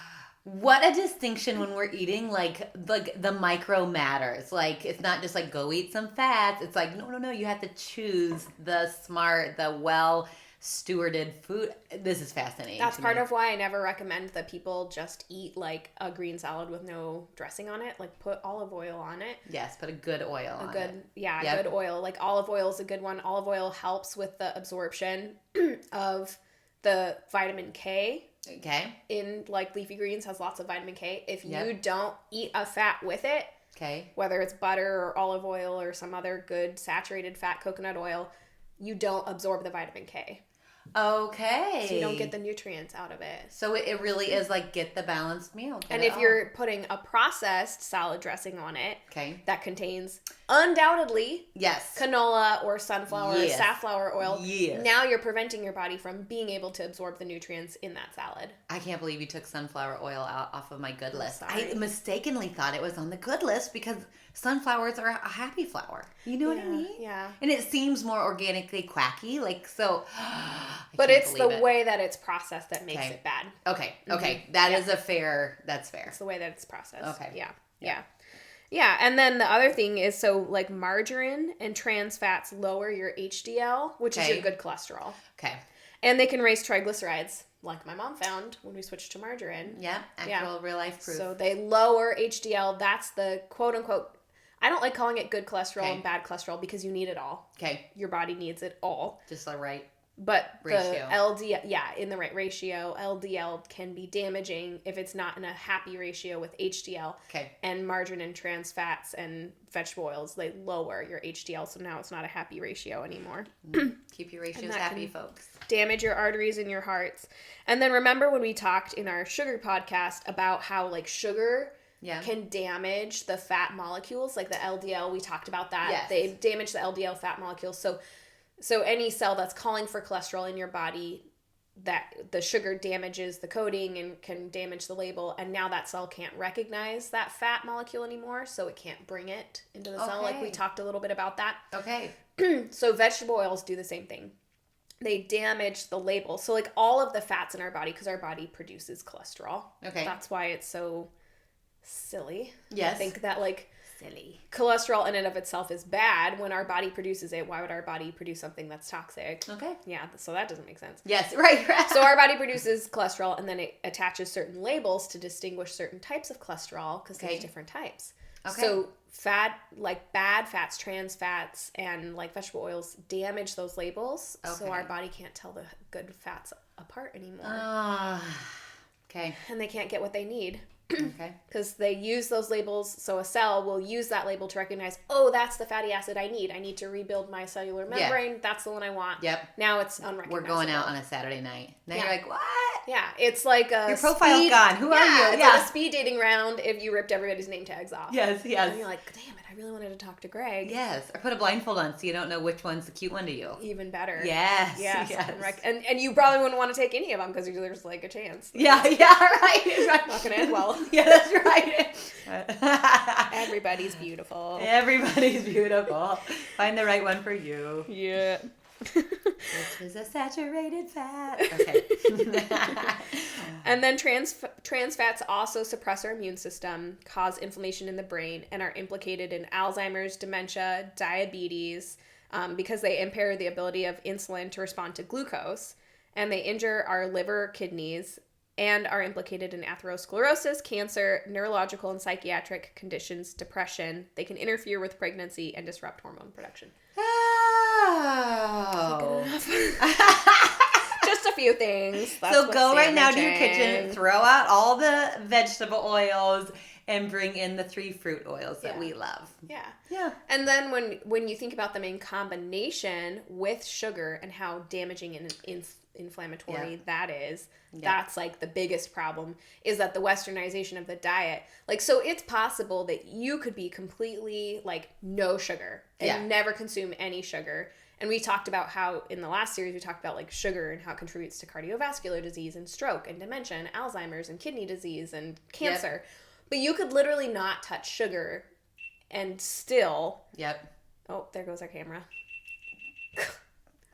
What a distinction when we're eating like the micro matters. Like it's not just like go eat some fats. It's like no, you have to choose the smart, the well stewarded food. This is fascinating. That's part of why I never recommend that people just eat like a green salad with no dressing on it. Like put olive oil on it. Yes, put a good oil on it. Good oil. Like olive oil is a good one. Olive oil helps with the absorption of the vitamin K. Okay. In like leafy greens has lots of vitamin K. If you don't eat a fat with it, okay, whether it's butter or olive oil or some other good saturated fat, coconut oil, you don't absorb the vitamin K. Okay. So you don't get the nutrients out of it. So it really is like get the balanced meal. And if you're putting a processed salad dressing on it, okay, that contains undoubtedly canola or sunflower or safflower oil, now you're preventing your body from being able to absorb the nutrients in that salad. I can't believe you took sunflower oil off of my good list. Sorry. I mistakenly thought it was on the good list because sunflowers are a happy flower. You know what I mean? Yeah. And it seems more organically quacky, like so. But it's the way that it's processed that makes it bad. Okay. That is that's fair. It's the way that it's processed. Okay. Yeah, and then the other thing is, so like margarine and trans fats lower your HDL, which is your good cholesterol. Okay. And they can raise triglycerides, like my mom found when we switched to margarine. Yeah, actual real life proof. So they lower HDL. That's the quote unquote, I don't like calling it good cholesterol and bad cholesterol because you need it all. Okay. Your body needs it all. Just the right But ratio. The LDL, in the right ratio, LDL can be damaging if it's not in a happy ratio with HDL. Okay. And margarine and trans fats and vegetable oils, they lower your HDL, so now it's not a happy ratio anymore. Keep your ratios happy, folks. Damage your arteries and your hearts. And then remember when we talked in our sugar podcast about how like sugar can damage the fat molecules, like the LDL, we talked about that. Yes. They damage the LDL fat molecules. So any cell that's calling for cholesterol in your body, that the sugar damages the coating and can damage the label, and now that cell can't recognize that fat molecule anymore, so it can't bring it into the cell. Like we talked a little bit about that. Okay. So vegetable oils do the same thing. They damage the label. So like all of the fats in our body, because our body produces cholesterol. Okay. That's why it's so silly. Yes. I think that like cholesterol in and of itself is bad. When our body produces it, why would our body produce something that's toxic? Okay. Yeah, so that doesn't make sense. Yes, right. So our body produces cholesterol, and then it attaches certain labels to distinguish certain types of cholesterol because there's different types. Okay. So like bad fats, trans fats, and like vegetable oils damage those labels, so our body can't tell the good fats apart anymore. Okay. And they can't get what they need. Okay. Because they use those labels, so a cell will use that label to recognize, oh, that's the fatty acid I need. I need to rebuild my cellular membrane. That's the one I want. Yep. Now it's unrecognizable. We're going out on a Saturday night. Now you're like, what? Yeah, it's like a your profile's gone. Who are you? It's like a speed dating round if you ripped everybody's name tags off. Yes. And you're like, damn it, I really wanted to talk to Greg. Yes. Or put a blindfold on so you don't know which one's the cute one to you. Even better. Yes. And you probably wouldn't want to take any of them because there's like a chance. Yeah, right. Not going to end well. Yeah, that's right. Everybody's beautiful. Everybody's beautiful. Find the right one for you. Yeah. Which is a saturated fat. Okay. And then trans fats also suppress our immune system, cause inflammation in the brain, and are implicated in Alzheimer's, dementia, diabetes, because they impair the ability of insulin to respond to glucose, and they injure our liver, kidneys, and are implicated in atherosclerosis, cancer, neurological and psychiatric conditions, depression. They can interfere with pregnancy and disrupt hormone production. Oh. Just a few things. That's so go right now to your kitchen, throw out all the vegetable oils, and bring in the 3 fruit oils that we love. Yeah. Yeah. And then when you think about them in combination with sugar and how damaging and inflammatory that is, that's like the biggest problem, is that the westernization of the diet. Like, so it's possible that you could be completely like no sugar and never consume any sugar. And we talked about how in the last series we talked about like sugar and how it contributes to cardiovascular disease and stroke and dementia and Alzheimer's and kidney disease and cancer. But you could literally not touch sugar and still... Oh, there goes our camera.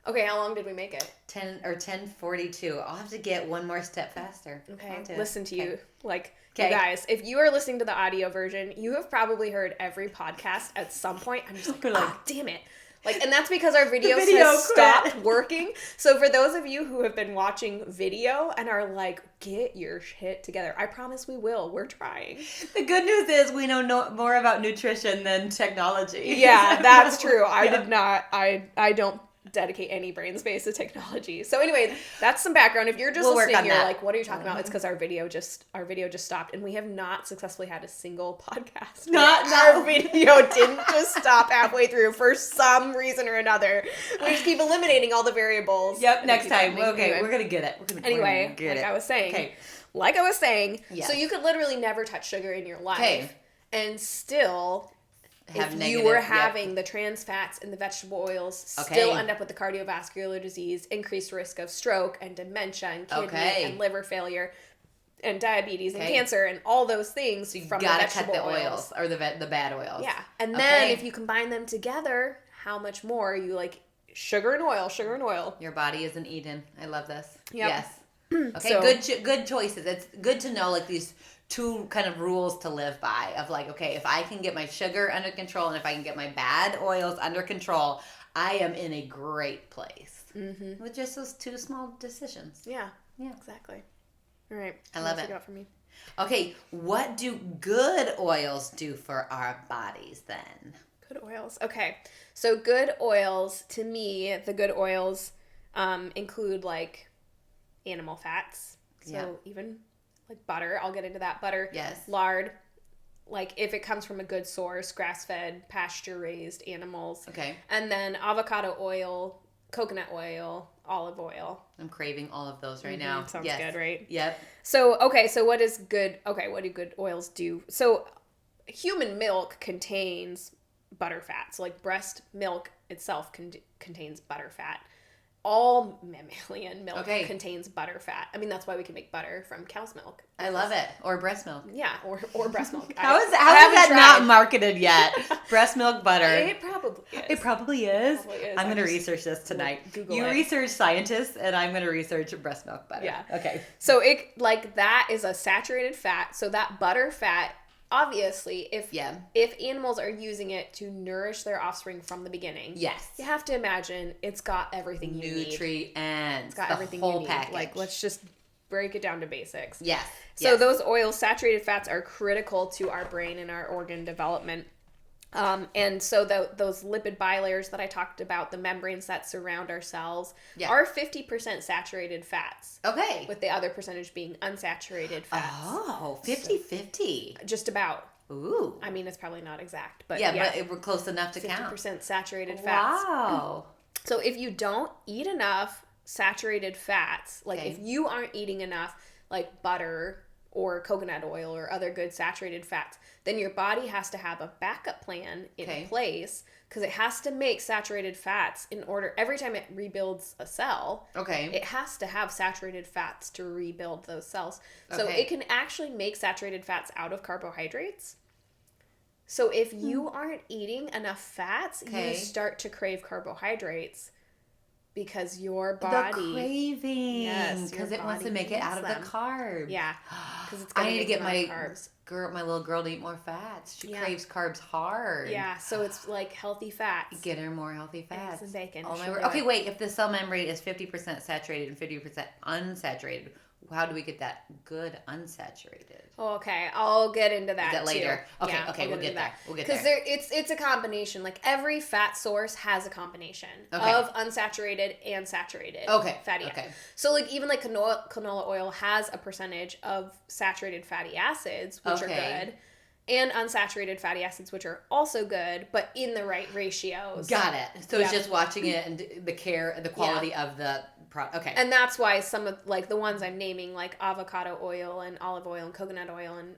Okay, how long did we make it? 10:42. I'll have to get one more step faster. Okay, listen to you. Like, you guys, if you are listening to the audio version, you have probably heard every podcast at some point. I'm just like, damn it. Like, and that's because our video has stopped working. So for those of you who have been watching video and are like, get your shit together, I promise we will. We're trying. The good news is we know more about nutrition than technology. Yeah, that's true. I don't dedicate any brain space to technology. So anyway, that's some background. If you're just listening, you're like, what are you talking about? It's because our video just stopped, and we have not successfully had a single podcast. Our video didn't just stop halfway through for some reason or another. We just keep eliminating all the variables. Next time. Okay, we're gonna get it. I was saying, so you could literally never touch sugar in your life and still... If you were having the trans fats and the vegetable oils, still end up with the cardiovascular disease, increased risk of stroke and dementia and kidney and liver failure and diabetes and cancer and all those things from the vegetable cut the oils or the bad oils. Yeah. And then if you combine them together, how much more you like sugar and oil. Your body is an Eden. I love this. Yep. Yes. Okay, good choices. It's good to know like these 2 kind of rules to live by of like, okay, if I can get my sugar under control and if I can get my bad oils under control, I am in a great place with just those 2 small decisions. Yeah, exactly. All right. I love it. You got for me? Okay, what do good oils do for our bodies then? Good oils. Okay, so good oils, to me, the good oils include like animal fats. So even... like butter, I'll get into that. Butter, lard, like if it comes from a good source, grass-fed, pasture-raised animals. Okay. And then avocado oil, coconut oil, olive oil. I'm craving all of those right now. Sounds good, right? Yep. So, what do good oils do? So, human milk contains butter fat. So, like breast milk itself contains butter fat. All mammalian milk contains butter fat. I mean, that's why we can make butter from cow's milk. I love it. Or breast milk. Yeah, or breast milk. How is that not marketed yet? Breast milk butter. It probably is. It probably is. I'm going to research this tonight. You research scientists, and I'm going to research breast milk butter. Yeah. Okay. So that is a saturated fat. So that butter fat, obviously, if animals are using it to nourish their offspring from the beginning, you have to imagine it's got everything you need. Nutrients. It's got everything you need. Package. Like, let's just break it down to basics. Yes. So those oils, saturated fats, are critical to our brain and our organ development. And so those lipid bilayers that I talked about, the membranes that surround our cells, are 50% saturated fats. Okay. With the other percentage being unsaturated fats. Oh, 50-50. So, just about. Ooh. I mean, it's probably not exact, but but we're close enough to 50% count. 50% saturated fats. Wow. So if you don't eat enough saturated fats, like if you aren't eating enough like butter or coconut oil or other good saturated fats, then your body has to have a backup plan in place because it has to make saturated fats in order. Every time it rebuilds a cell, it has to have saturated fats to rebuild those cells. So it can actually make saturated fats out of carbohydrates. So if you aren't eating enough fats, you start to crave carbohydrates. Because your body... The craving. Because it wants to make it out of the carbs. Yeah. Because it's I need to get my little girl to eat more fats. She craves carbs hard. Yeah, so it's like healthy fats. Get her more healthy fats. Eggs and bacon. Oh my word. Okay, wait. If the cell membrane is 50% saturated and 50% unsaturated, how do we get that good unsaturated? Okay, I'll get into that later. Too. Okay, we'll get there. Because it's a combination. Like every fat source has a combination of unsaturated and saturated fatty acids. So like even like canola oil has a percentage of saturated fatty acids, which are good. and unsaturated fatty acids, which are also good, but in the right ratios. Got it. So it's just watching it and the quality of the product. Okay. And that's why some of like the ones I'm naming, like avocado oil and olive oil and coconut oil and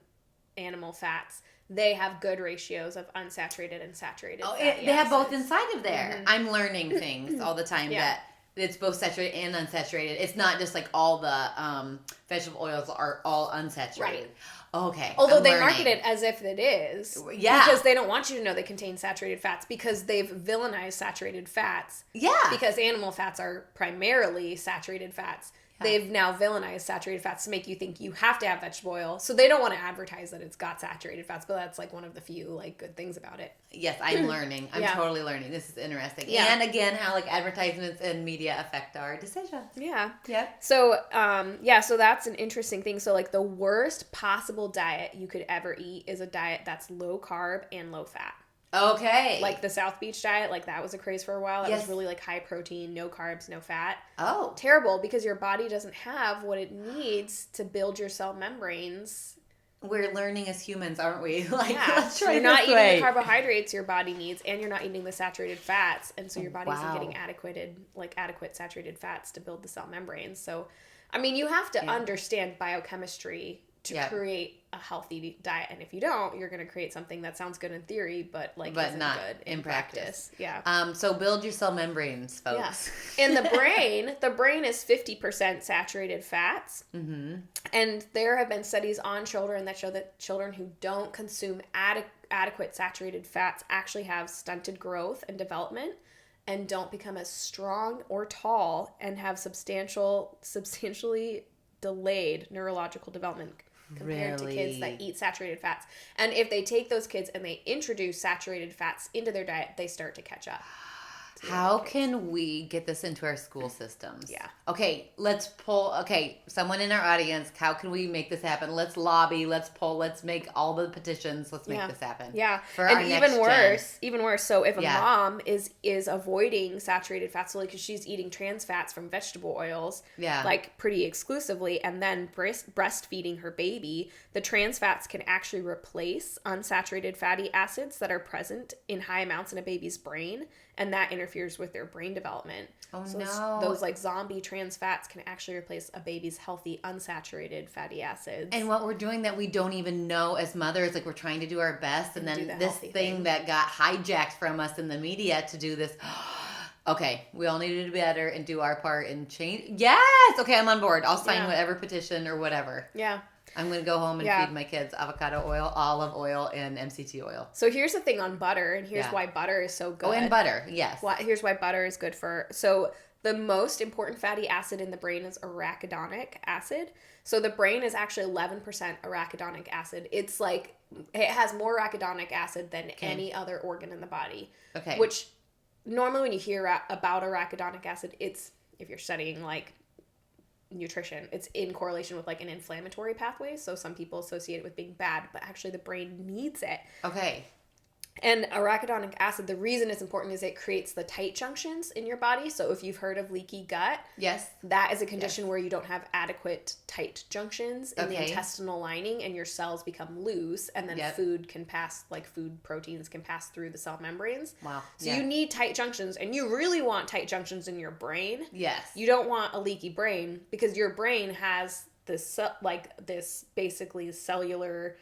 animal fats, they have good ratios of unsaturated and saturated fatty acids. They have both inside of there. Mm-hmm. I'm learning things all the time that it's both saturated and unsaturated. It's not just like all the vegetable oils are all unsaturated. Right. Okay. Although they market it as if it is. Yeah. Because they don't want you to know they contain saturated fats because they've villainized saturated fats. Yeah. Because animal fats are primarily saturated fats. Yeah. They've now villainized saturated fats to make you think you have to have vegetable oil. So they don't want to advertise that it's got saturated fats, but that's like one of the few like good things about it. Yes, I'm learning. I'm totally learning. This is interesting. Yeah. And again, how like advertisements and media affect our decisions. Yeah. Yeah. So, so that's an interesting thing. So like the worst possible diet you could ever eat is a diet that's low carb and low fat. Okay. Like the South Beach diet, like that was a craze for a while. That was really like high protein, no carbs, no fat. Oh. Terrible, because your body doesn't have what it needs to build your cell membranes. We're learning as humans, aren't we? Like, let's try you're not eating the carbohydrates your body needs, and you're not eating the saturated fats, and so your body isn't getting adequate saturated fats to build the cell membranes. So, I mean, you have to understand biochemistry to create a healthy diet, and if you don't, you're going to create something that sounds good in theory, but isn't not good in practice. Yeah. So build your cell membranes, folks. Yeah. And the brain is 50% saturated fats, and there have been studies on children that show that children who don't consume adequate saturated fats actually have stunted growth and development, and don't become as strong or tall, and have substantially delayed neurological development compared to kids that eat saturated fats. And if they take those kids and they introduce saturated fats into their diet, they start to catch up. How can we get this into our school systems? Yeah. Okay, someone in our audience, how can we make this happen? Let's lobby, let's poll, let's make all the petitions, let's make this happen. Yeah. And even worse, so if a mom is avoiding saturated fats solely because she's eating trans fats from vegetable oils, like pretty exclusively, and then breastfeeding her baby, the trans fats can actually replace unsaturated fatty acids that are present in high amounts in a baby's brain, and that interferes with their brain development. Oh, so those like zombie trans fats can actually replace a baby's healthy unsaturated fatty acids. And what we're doing that we don't even know as mothers, like we're trying to do our best, and then this thing that got hijacked from us in the media to do this. Okay, we all need to do better and do our part and change. Yes! Okay, I'm on board. I'll sign whatever petition or whatever. Yeah. I'm going to go home and feed my kids avocado oil, olive oil, and MCT oil. So here's the thing on butter, and here's why butter is so good. Oh, and butter, yes. Here's why butter is good so the most important fatty acid in the brain is arachidonic acid. So the brain is actually 11% arachidonic acid. It's like, it has more arachidonic acid than any other organ in the body. Okay. Which normally when you hear about arachidonic acid, it's, if you're studying like nutrition, it's in correlation with like an inflammatory pathway. So some people associate it with being bad, but actually the brain needs it. Okay. And arachidonic acid, the reason it's important is it creates the tight junctions in your body. So if you've heard of leaky gut, that is a condition where you don't have adequate tight junctions in the intestinal lining, and your cells become loose, and then food proteins can pass through the cell membranes. Wow. So you need tight junctions, and you really want tight junctions in your brain. Yes. You don't want a leaky brain, because your brain has this basically cellular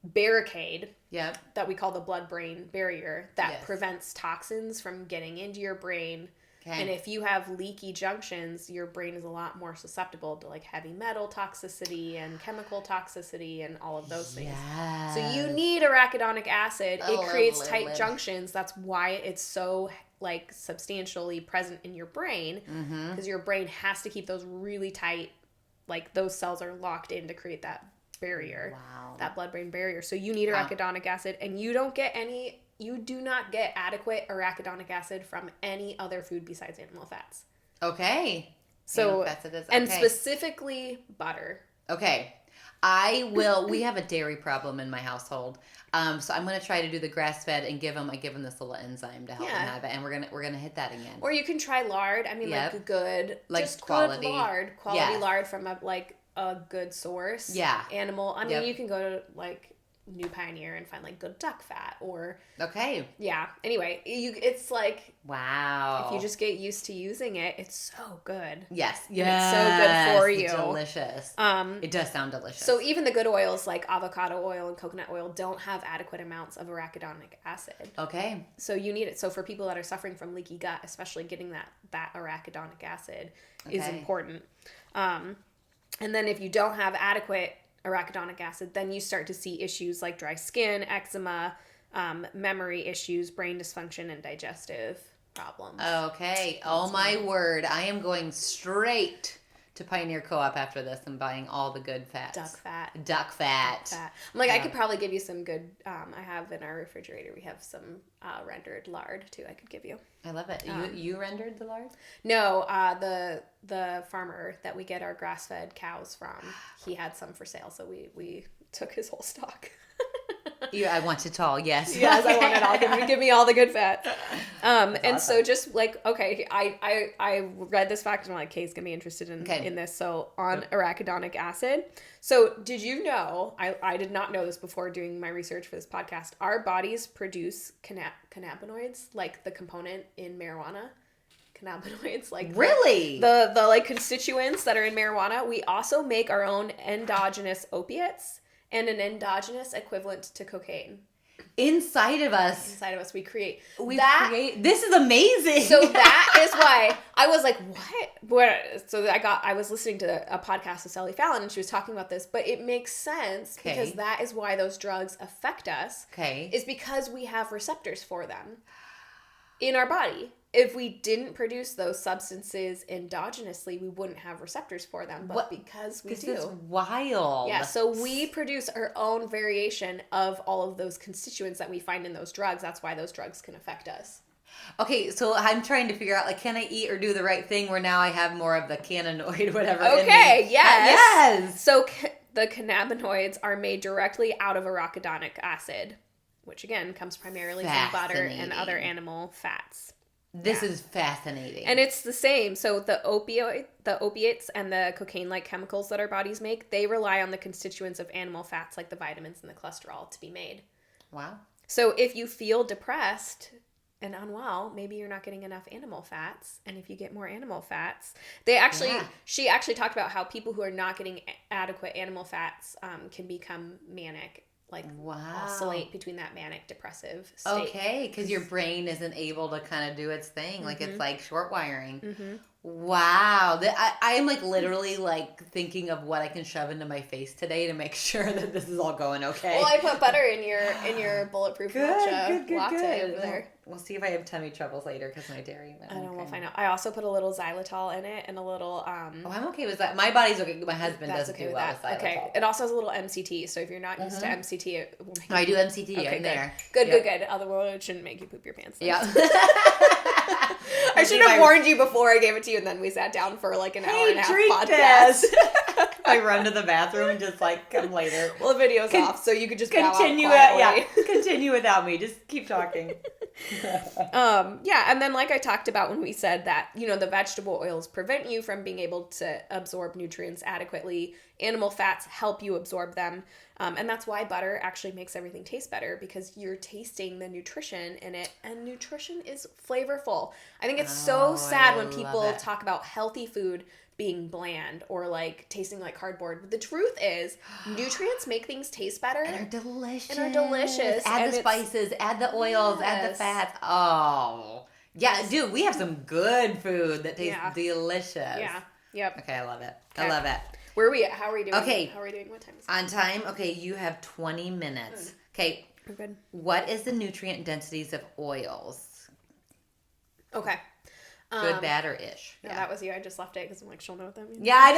barricade that we call the blood-brain barrier that prevents toxins from getting into your brain. Okay. And if you have leaky junctions, your brain is a lot more susceptible to like heavy metal toxicity and chemical toxicity and all of those things. Yes. So you need arachidonic acid. It creates tight junctions. That's why it's so like substantially present in your brain, because your brain has to keep those really tight, like those cells are locked in to create that barrier, that blood-brain barrier. So you need arachidonic acid, and you do not get adequate arachidonic acid from any other food besides animal fats. Okay. So, and specifically butter. Okay. We have a dairy problem in my household. So I'm going to try to do the grass-fed and give them this little enzyme to help them have it. And we're going to hit that again. Or you can try lard. I mean, like good, like just quality lard from a good source. Yeah. Animal. I mean, you can go to like New Pioneer and find like good duck fat or yeah. Anyway, it's like wow. If you just get used to using it, it's so good. Yes, it's so good for you. Delicious. It does sound delicious. So even the good oils like avocado oil and coconut oil don't have adequate amounts of arachidonic acid. Okay. So you need it. So for people that are suffering from leaky gut, especially getting that arachidonic acid is important. And then if you don't have adequate arachidonic acid, then you start to see issues like dry skin, eczema, memory issues, brain dysfunction, and digestive problems. Okay. Oh my word. I am going straight to Pioneer Co-op after this and buying all the good fats. Duck fat. I'm like, I could probably give you some good, I have in our refrigerator, we have some rendered lard too I could give you. I love it. You rendered the lard? No, the farmer that we get our grass-fed cows from, he had some for sale, so we took his whole stock. I want it all, yes. Yes, I want it all. Give me all the good fat. And awesome. So just like, okay, I read this fact and I'm like, Kay's going to be interested in this. So on arachidonic acid. So did you know, I did not know this before doing my research for this podcast, our bodies produce cannabinoids, like the component in marijuana. Cannabinoids, like really the like constituents that are in marijuana. We also make our own endogenous opiates and an endogenous equivalent to cocaine. Inside of us, we create. This is amazing. So that is why I was like, what? So I was listening to a podcast with Sally Fallon, and she was talking about this, but it makes sense because that is why those drugs affect us. Is because we have receptors for them in our body. If we didn't produce those substances endogenously, we wouldn't have receptors for them. But because we do. This is wild. Yeah, so we produce our own variation of all of those constituents that we find in those drugs. That's why those drugs can affect us. Okay, so I'm trying to figure out, like, can I eat or do the right thing where now I have more of the cannabinoid, whatever. Okay, yes. So the cannabinoids are made directly out of arachidonic acid, which, again, comes primarily from butter and other animal fats. This is fascinating. And it's the same. So the opiates and the cocaine-like chemicals that our bodies make, they rely on the constituents of animal fats like the vitamins and the cholesterol to be made. Wow. So if you feel depressed and unwell, maybe you're not getting enough animal fats. And if you get more animal fats, she actually talked about how people who are not getting adequate animal fats can become manic. Like oscillate between that manic depressive state. Okay, because your brain isn't able to kind of do its thing. Like it's like short wiring. Mm-hmm. Wow. I am like literally like thinking of what I can shove into my face today to make sure that this is all going okay. Well, I put butter in your bulletproof matcha latte over there. We'll see if I have tummy troubles later because my dairy. I don't know. We'll find out. I also put a little xylitol in it and a little. Oh, I'm okay with that. My body's okay. My husband doesn't do well with xylitol. Okay. It also has a little MCT. So if you're not used to MCT, it will make. I do MCT. Okay, there. Good. Otherwise, it shouldn't make you poop your pants. Yeah. I should have warned you before I gave it to you, and then we sat down for like an hour and a half podcast. I run to the bathroom and just like come later. Well, the video's off, so you could just continue it. Continue without me. Just keep talking. And then like I talked about when we said that, the vegetable oils prevent you from being able to absorb nutrients adequately. Animal fats help you absorb them. And that's why butter actually makes everything taste better, because you're tasting the nutrition in it, and nutrition is flavorful. I think it's so sad when people talk about healthy food being bland or like tasting like cardboard. But the truth is, nutrients make things taste better. And are delicious. Add the spices, add the oils, add the fats. Oh. Yeah, dude, we have some good food that tastes delicious. Yeah. Yep. Okay, I love it. I love it. Where are we at? How are we doing? Okay. How are we doing? What time is it? On time? Okay, you have 20 minutes. Okay. We're good. What is the nutrient densities of oils? Okay. Good, bad, or ish? No, that was you. I just left it because I'm like, she'll know what that means. Yeah, I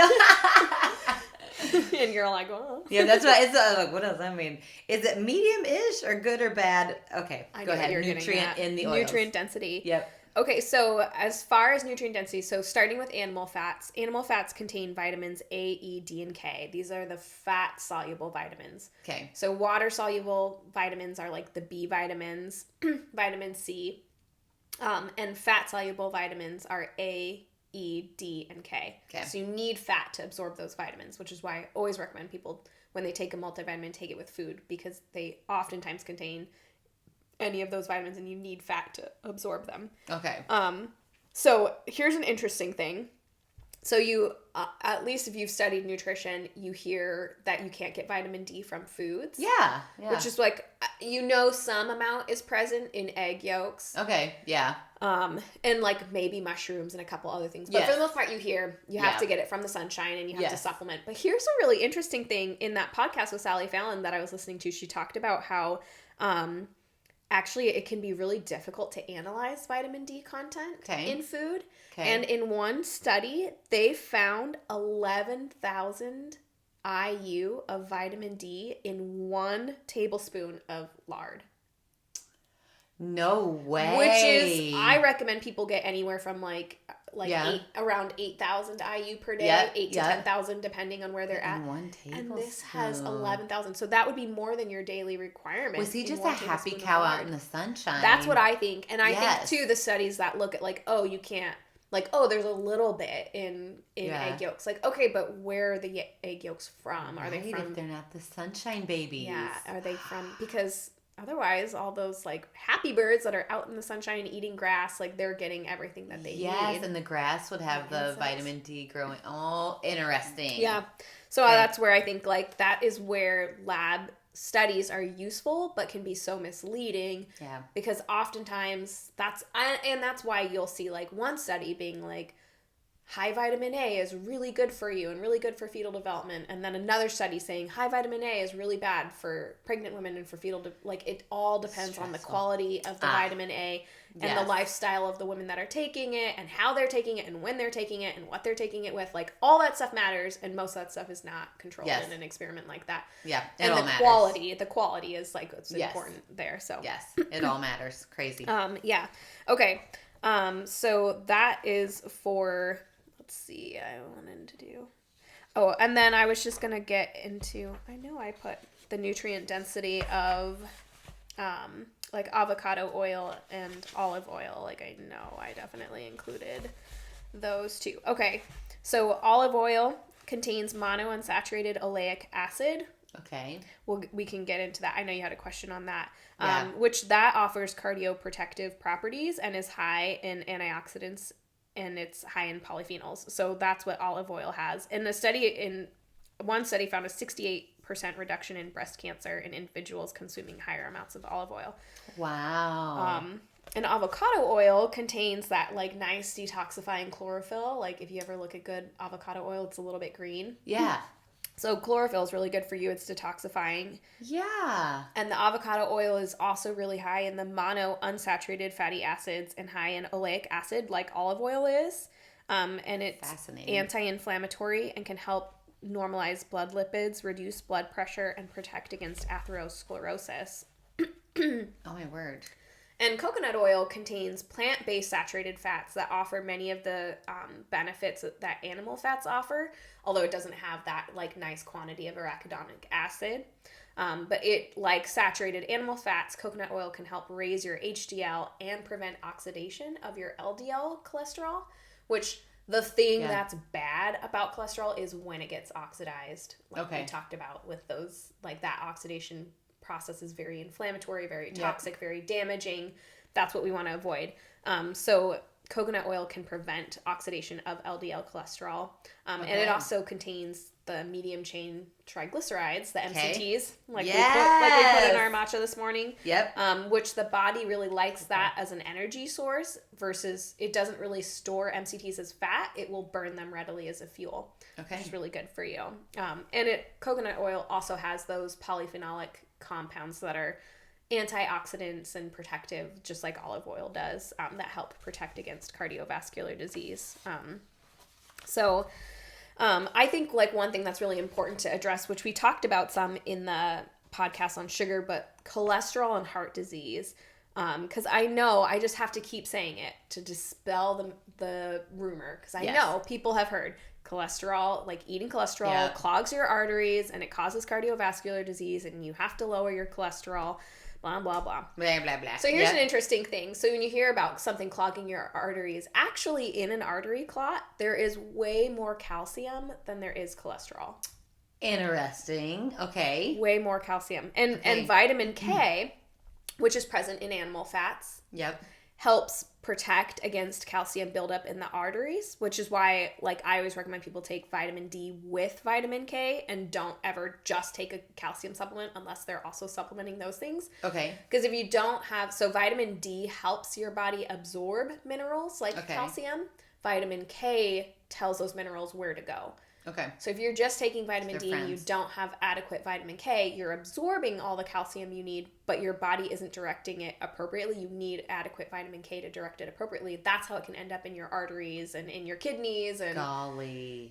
know. And you're like, well. Yeah, that's what it's like. What does that mean? Is it medium-ish or good or bad? Okay, go ahead. Nutrient in the oils. Nutrient density. Yep. Okay, so as far as nutrient density, so starting with animal fats contain vitamins A, E, D, and K. These are the fat-soluble vitamins. Okay. So water-soluble vitamins are like the B vitamins, vitamin C, and fat-soluble vitamins are A, E, D, and K. Okay. So you need fat to absorb those vitamins, which is why I always recommend people when they take a multivitamin, take it with food because they oftentimes contain any of those vitamins and you need fat to absorb them. Okay. So here's an interesting thing. So you, at least if you've studied nutrition, you hear that you can't get vitamin D from foods. Yeah. Which is like, some amount is present in egg yolks. Okay. Yeah. And like maybe mushrooms and a couple other things. But for the most part, you have to get it from the sunshine and you have to supplement. But here's a really interesting thing in that podcast with Sally Fallon that I was listening to. She talked about how, actually, it can be really difficult to analyze vitamin D content in food. Okay. And in one study, they found 11,000 IU of vitamin D in 1 tablespoon of lard. No way. Which is, I recommend people get anywhere from around 8,000 IU per day, 8 to 10,000 depending on where they're at. 1 tablespoon. And this has 11,000. So that would be more than your daily requirement. Was he just a happy cow out in the sunshine? That's what I think. And I think too the studies that look at you can't, there's a little bit in egg yolks. Okay, but where are the egg yolks from? Are they from? If they're not the sunshine babies. Yeah, are they from? Because otherwise, all those happy birds that are out in the sunshine eating grass, they're getting everything that they need. Yes, and the grass would have the vitamin D growing. Oh, interesting. Yeah. So that's where I think that is where lab studies are useful, but can be so misleading. Yeah. Because oftentimes that's why you'll see one study being high vitamin A is really good for you and really good for fetal development. And then another study saying high vitamin A is really bad for pregnant women and for fetal, it all depends on the quality of the vitamin A and the lifestyle of the women that are taking it and how they're taking it and when they're taking it and what they're taking it with. All that stuff matters, and most of that stuff is not controlled in an experiment like that. Yeah, and the quality is what's important there. So yes, it all matters. Crazy. Yeah. Okay. So that is for. Let's see, I wanted to do. Oh, and then I was just going to get into, I know I put the nutrient density of avocado oil and olive oil. I know I definitely included those too. Okay, so olive oil contains monounsaturated oleic acid. Okay. We can get into that. I know you had a question on that. Which that offers cardioprotective properties and is high in antioxidants, and it's high in polyphenols. So that's what olive oil has. And one study found a 68% reduction in breast cancer in individuals consuming higher amounts of olive oil. Wow. And avocado oil contains that nice detoxifying chlorophyll. If you ever look at good avocado oil, it's a little bit green. Yeah. So chlorophyll is really good for you. It's detoxifying. Yeah. And the avocado oil is also really high in the monounsaturated fatty acids and high in oleic acid like olive oil is. And it's anti-inflammatory and can help normalize blood lipids, reduce blood pressure, and protect against atherosclerosis. Oh, my word. And coconut oil contains plant-based saturated fats that offer many of the benefits that animal fats offer, although it doesn't have that nice quantity of arachidonic acid. But like saturated animal fats, coconut oil can help raise your HDL and prevent oxidation of your LDL cholesterol, which the thing that's bad about cholesterol is when it gets oxidized. We talked about with those, that oxidation process is very inflammatory, very toxic, very damaging. That's what we want to avoid. So coconut oil can prevent oxidation of LDL cholesterol. And it also contains the medium chain triglycerides, the MCTs, we put in our matcha this morning. Yep. Which the body really likes that as an energy source versus it doesn't really store MCTs as fat. It will burn them readily as a fuel. Okay. Which is really good for you. And coconut oil also has those polyphenolic compounds that are antioxidants and protective, just like olive oil does, that help protect against cardiovascular disease. I think one thing that's really important to address, which we talked about some in the podcast on sugar, but cholesterol and heart disease, because I know I just have to keep saying it to dispel the rumor, because I know people have heard cholesterol, eating cholesterol clogs your arteries and it causes cardiovascular disease and you have to lower your cholesterol, blah, blah, blah. Blah, blah, blah. So here's an interesting thing. So when you hear about something clogging your arteries, actually in an artery clot, there is way more calcium than there is cholesterol. Interesting. Okay. Way more calcium. And vitamin K, which is present in animal fats. Yep. Helps protect against calcium buildup in the arteries, which is why, like, I always recommend people take vitamin D with vitamin K and don't ever just take a calcium supplement unless they're also supplementing those things. Okay. Because if you don't have, so vitamin D helps your body absorb minerals like calcium. Vitamin K tells those minerals where to go. Okay. So if you're just taking vitamin D and you don't have adequate vitamin K, you're absorbing all the calcium you need, but your body isn't directing it appropriately. You need adequate vitamin K to direct it appropriately. That's how it can end up in your arteries and in your kidneys and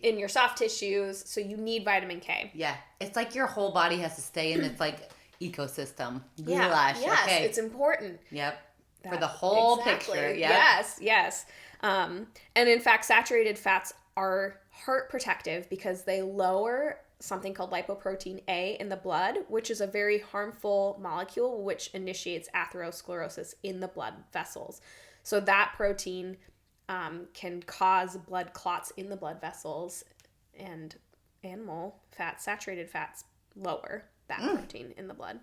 in your soft tissues. So you need vitamin K. Yeah. It's like your whole body has to stay in this like ecosystem. Yeah. Yes, okay. It's important. Yep. For the whole picture. Yeah. Yes. And in fact, saturated fats are heart protective because they lower something called lipoprotein A in the blood, which is a very harmful molecule which initiates atherosclerosis in the blood vessels. So that protein can cause blood clots in the blood vessels, and animal fats, saturated fats, lower that protein in the blood.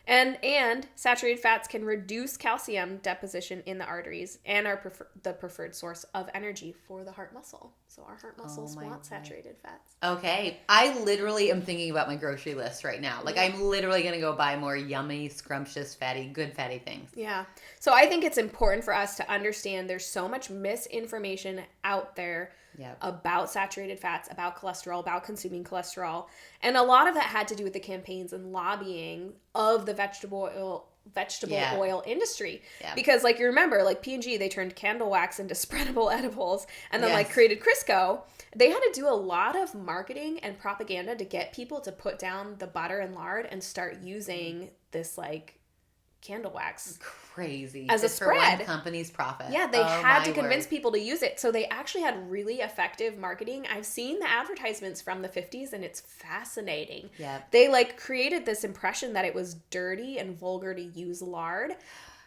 And saturated fats can reduce calcium deposition in the arteries and are the preferred source of energy for the heart muscle. So our heart muscles want saturated fats. Okay. I literally am thinking about my grocery list right now. Like, I'm literally going to go buy more yummy, scrumptious, good fatty things. Yeah. So I think it's important for us to understand there's so much misinformation out there about saturated fats, about cholesterol, about consuming cholesterol. And a lot of that had to do with the campaigns and lobbying of the vegetable oil industry. Yeah. Because, like, you remember, like, P&G, they turned candle wax into spreadable edibles and then like created Crisco. They had to do a lot of marketing and propaganda to get people to put down the butter and lard and start using this, like, candle wax. Crazy. As a spread. For one company's profit. Yeah, they had to convince people to use it. So they actually had really effective marketing. I've seen the advertisements from the 50s and it's fascinating. Yeah. They, like, created this impression that it was dirty and vulgar to use lard.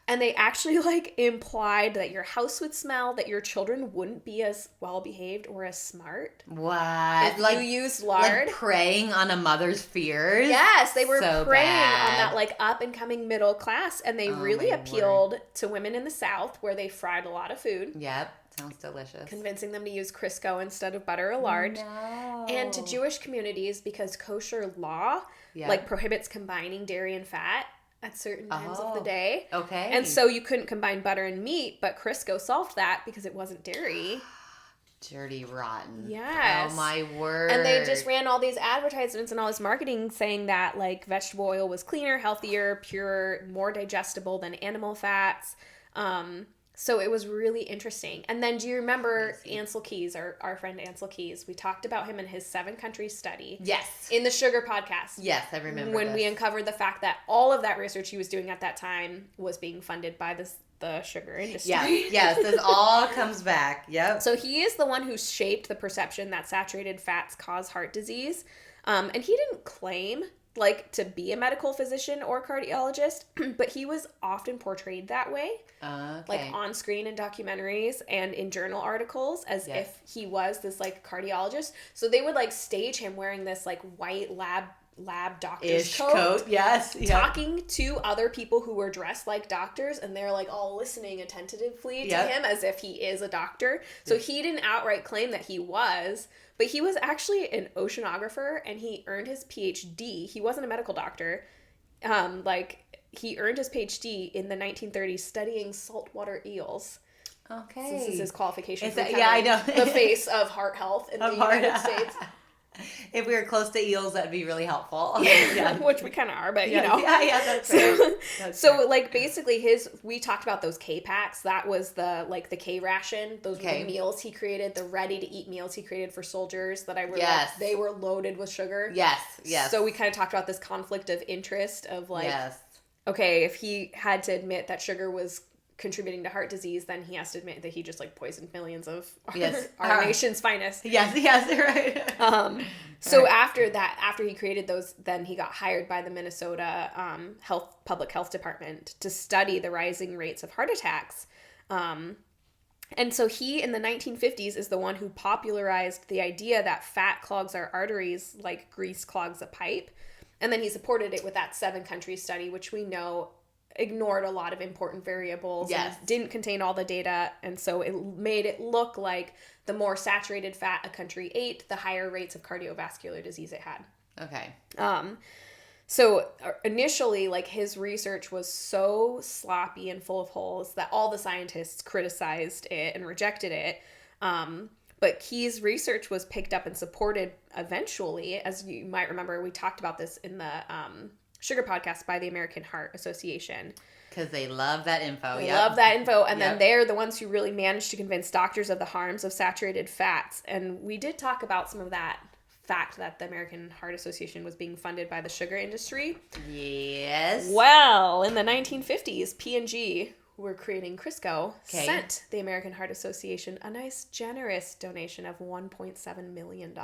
And they actually, like, implied that your house would smell, that your children wouldn't be as well-behaved or as smart. What? If you used lard. Like preying on a mother's fears? Yes, they were preying on that, like, up-and-coming middle class. And they really appealed to women in the South where they fried a lot of food. Yep. Sounds delicious. Convincing them to use Crisco instead of butter or lard. No. And to Jewish communities, because kosher law, like, prohibits combining dairy and fat at certain times of the day. Okay. And so you couldn't combine butter and meat, but Crisco solved that because it wasn't dairy. Dirty rotten. Yes. Oh, my word. And they just ran all these advertisements and all this marketing saying that, like, vegetable oil was cleaner, healthier, purer, more digestible than animal fats. So it was really interesting. And then do you remember Ansel Keys, our friend Ansel Keys? We talked about him in his 7-country study. Yes. In the Sugar podcast. Yes, I remember when we uncovered the fact that all of that research he was doing at that time was being funded by the sugar industry. Yes, this all comes back. Yep. So he is the one who shaped the perception that saturated fats cause heart disease. And he didn't claim, like, to be a medical physician or cardiologist, but he was often portrayed that way. Like, on screen in documentaries and in journal articles as if he was this, like, cardiologist. So they would, like, stage him wearing this, like, white lab doctor's coat. Yes. Talking to other people who were dressed like doctors, and they're, like, all listening attentively to him as if he is a doctor. So he didn't outright claim that he was, but he was actually an oceanographer, and he earned his PhD. He wasn't a medical doctor. He earned his PhD in the 1930s studying saltwater eels. Okay. So this is his qualification. I know. The face of heart health in the United States. If we were close to eels, that'd be really helpful. Which we kind of are, but you know. Yeah, that's right. So like, basically we talked about those K-packs. That was the K ration. Those were the meals he created, the ready-to-eat meals he created for soldiers that they were loaded with sugar. Yes. So we kind of talked about this conflict of interest of, like, okay, if he had to admit that sugar was contributing to heart disease, then he has to admit that he just, like, poisoned millions of our nation's finest. Yes, right. So after he created those, then he got hired by the Minnesota public health department to study the rising rates of heart attacks And so he, in the 1950s, is the one who popularized the idea that fat clogs our arteries like grease clogs a pipe. And then he supported it with that 7-country study, which we know ignored a lot of important variables. Yes. And didn't contain all the data. And so it made it look like the more saturated fat a country ate, the higher rates of cardiovascular disease it had. Okay. So initially, like, his research was so sloppy and full of holes that all the scientists criticized it and rejected it. But Key's research was picked up and supported eventually. As you might remember, we talked about this in the Sugar Podcast by the American Heart Association. Because they love that info. They love that info. And then they're the ones who really managed to convince doctors of the harms of saturated fats. And we did talk about some of that fact that the American Heart Association was being funded by the sugar industry. Yes. Well, in the 1950s, P&G, who were creating Crisco, sent the American Heart Association a nice, generous donation of $1.7 million. Okay.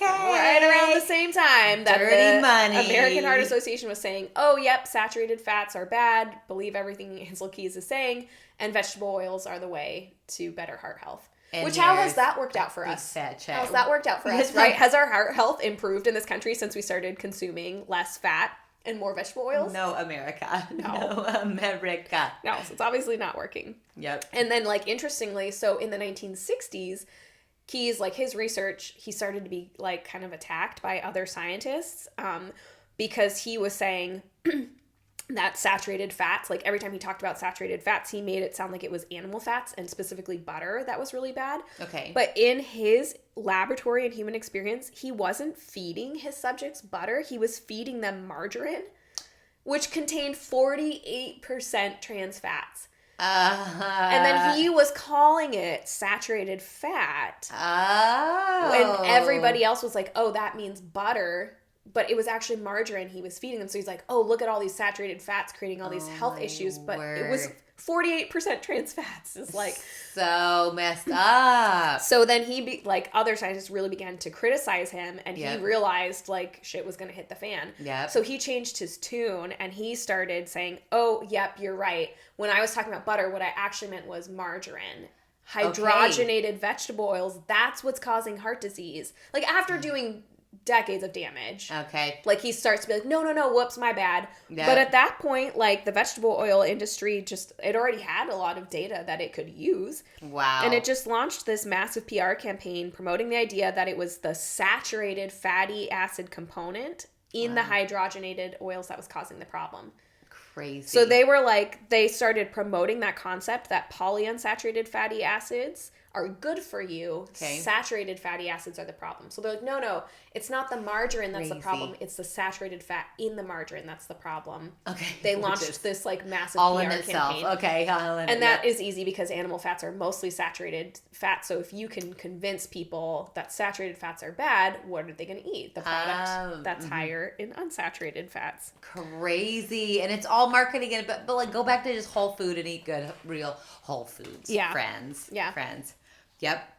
Right around the same time that Dirty the money. American Heart Association was saying, oh, yep, saturated fats are bad. Believe everything Hansel Keys is saying. And vegetable oils are the way to better heart health. And how has that worked out for us? How's that worked out for us, right? Has our heart health improved in this country since we started consuming less fat and more vegetable oils? No, America. No, America. No, so it's obviously not working. Yep. And then, like, interestingly, so in the 1960s, Keyes, like, his research, he started to be, like, kind of attacked by other scientists because he was saying that saturated fats, like, every time he talked about saturated fats, he made it sound like it was animal fats and specifically butter that was really bad. Okay. But in his laboratory and human experience, he wasn't feeding his subjects butter. He was feeding them margarine, which contained 48% trans fats. And then he was calling it saturated fat. Oh. And everybody else was like, oh, that means butter. But it was actually margarine he was feeding them. So he's like, oh, look at all these saturated fats creating all these health issues. But it was 48% trans fats. It's like so messed up. So then other scientists really began to criticize him. And he realized, like, shit was going to hit the fan. Yep. So he changed his tune and he started saying, oh, yep, you're right. When I was talking about butter, what I actually meant was margarine. Hydrogenated vegetable oils, that's what's causing heart disease. Like, after doing decades of damage. Okay. Like, he starts to be like, no, whoops, my bad. Yep. But at that point, like, the vegetable oil industry it already had a lot of data that it could use. Wow. And it just launched this massive PR campaign promoting the idea that it was the saturated fatty acid component in the hydrogenated oils that was causing the problem. Crazy. So they started promoting that concept that polyunsaturated fatty acids are good for you. Okay. Saturated fatty acids are the problem. So they're like, no, it's not the margarine that's the problem. It's the saturated fat in the margarine that's the problem. Okay. They launched this, like, massive all PR in itself. campaign. Okay. And that is easy because animal fats are mostly saturated fat. So if you can convince people that saturated fats are bad, what are they going to eat? The product that's higher in unsaturated fats. Crazy. And it's all marketing it, but like, go back to just whole food and eat good, real whole foods. Yeah. Friends. Yeah. Friends. Yep.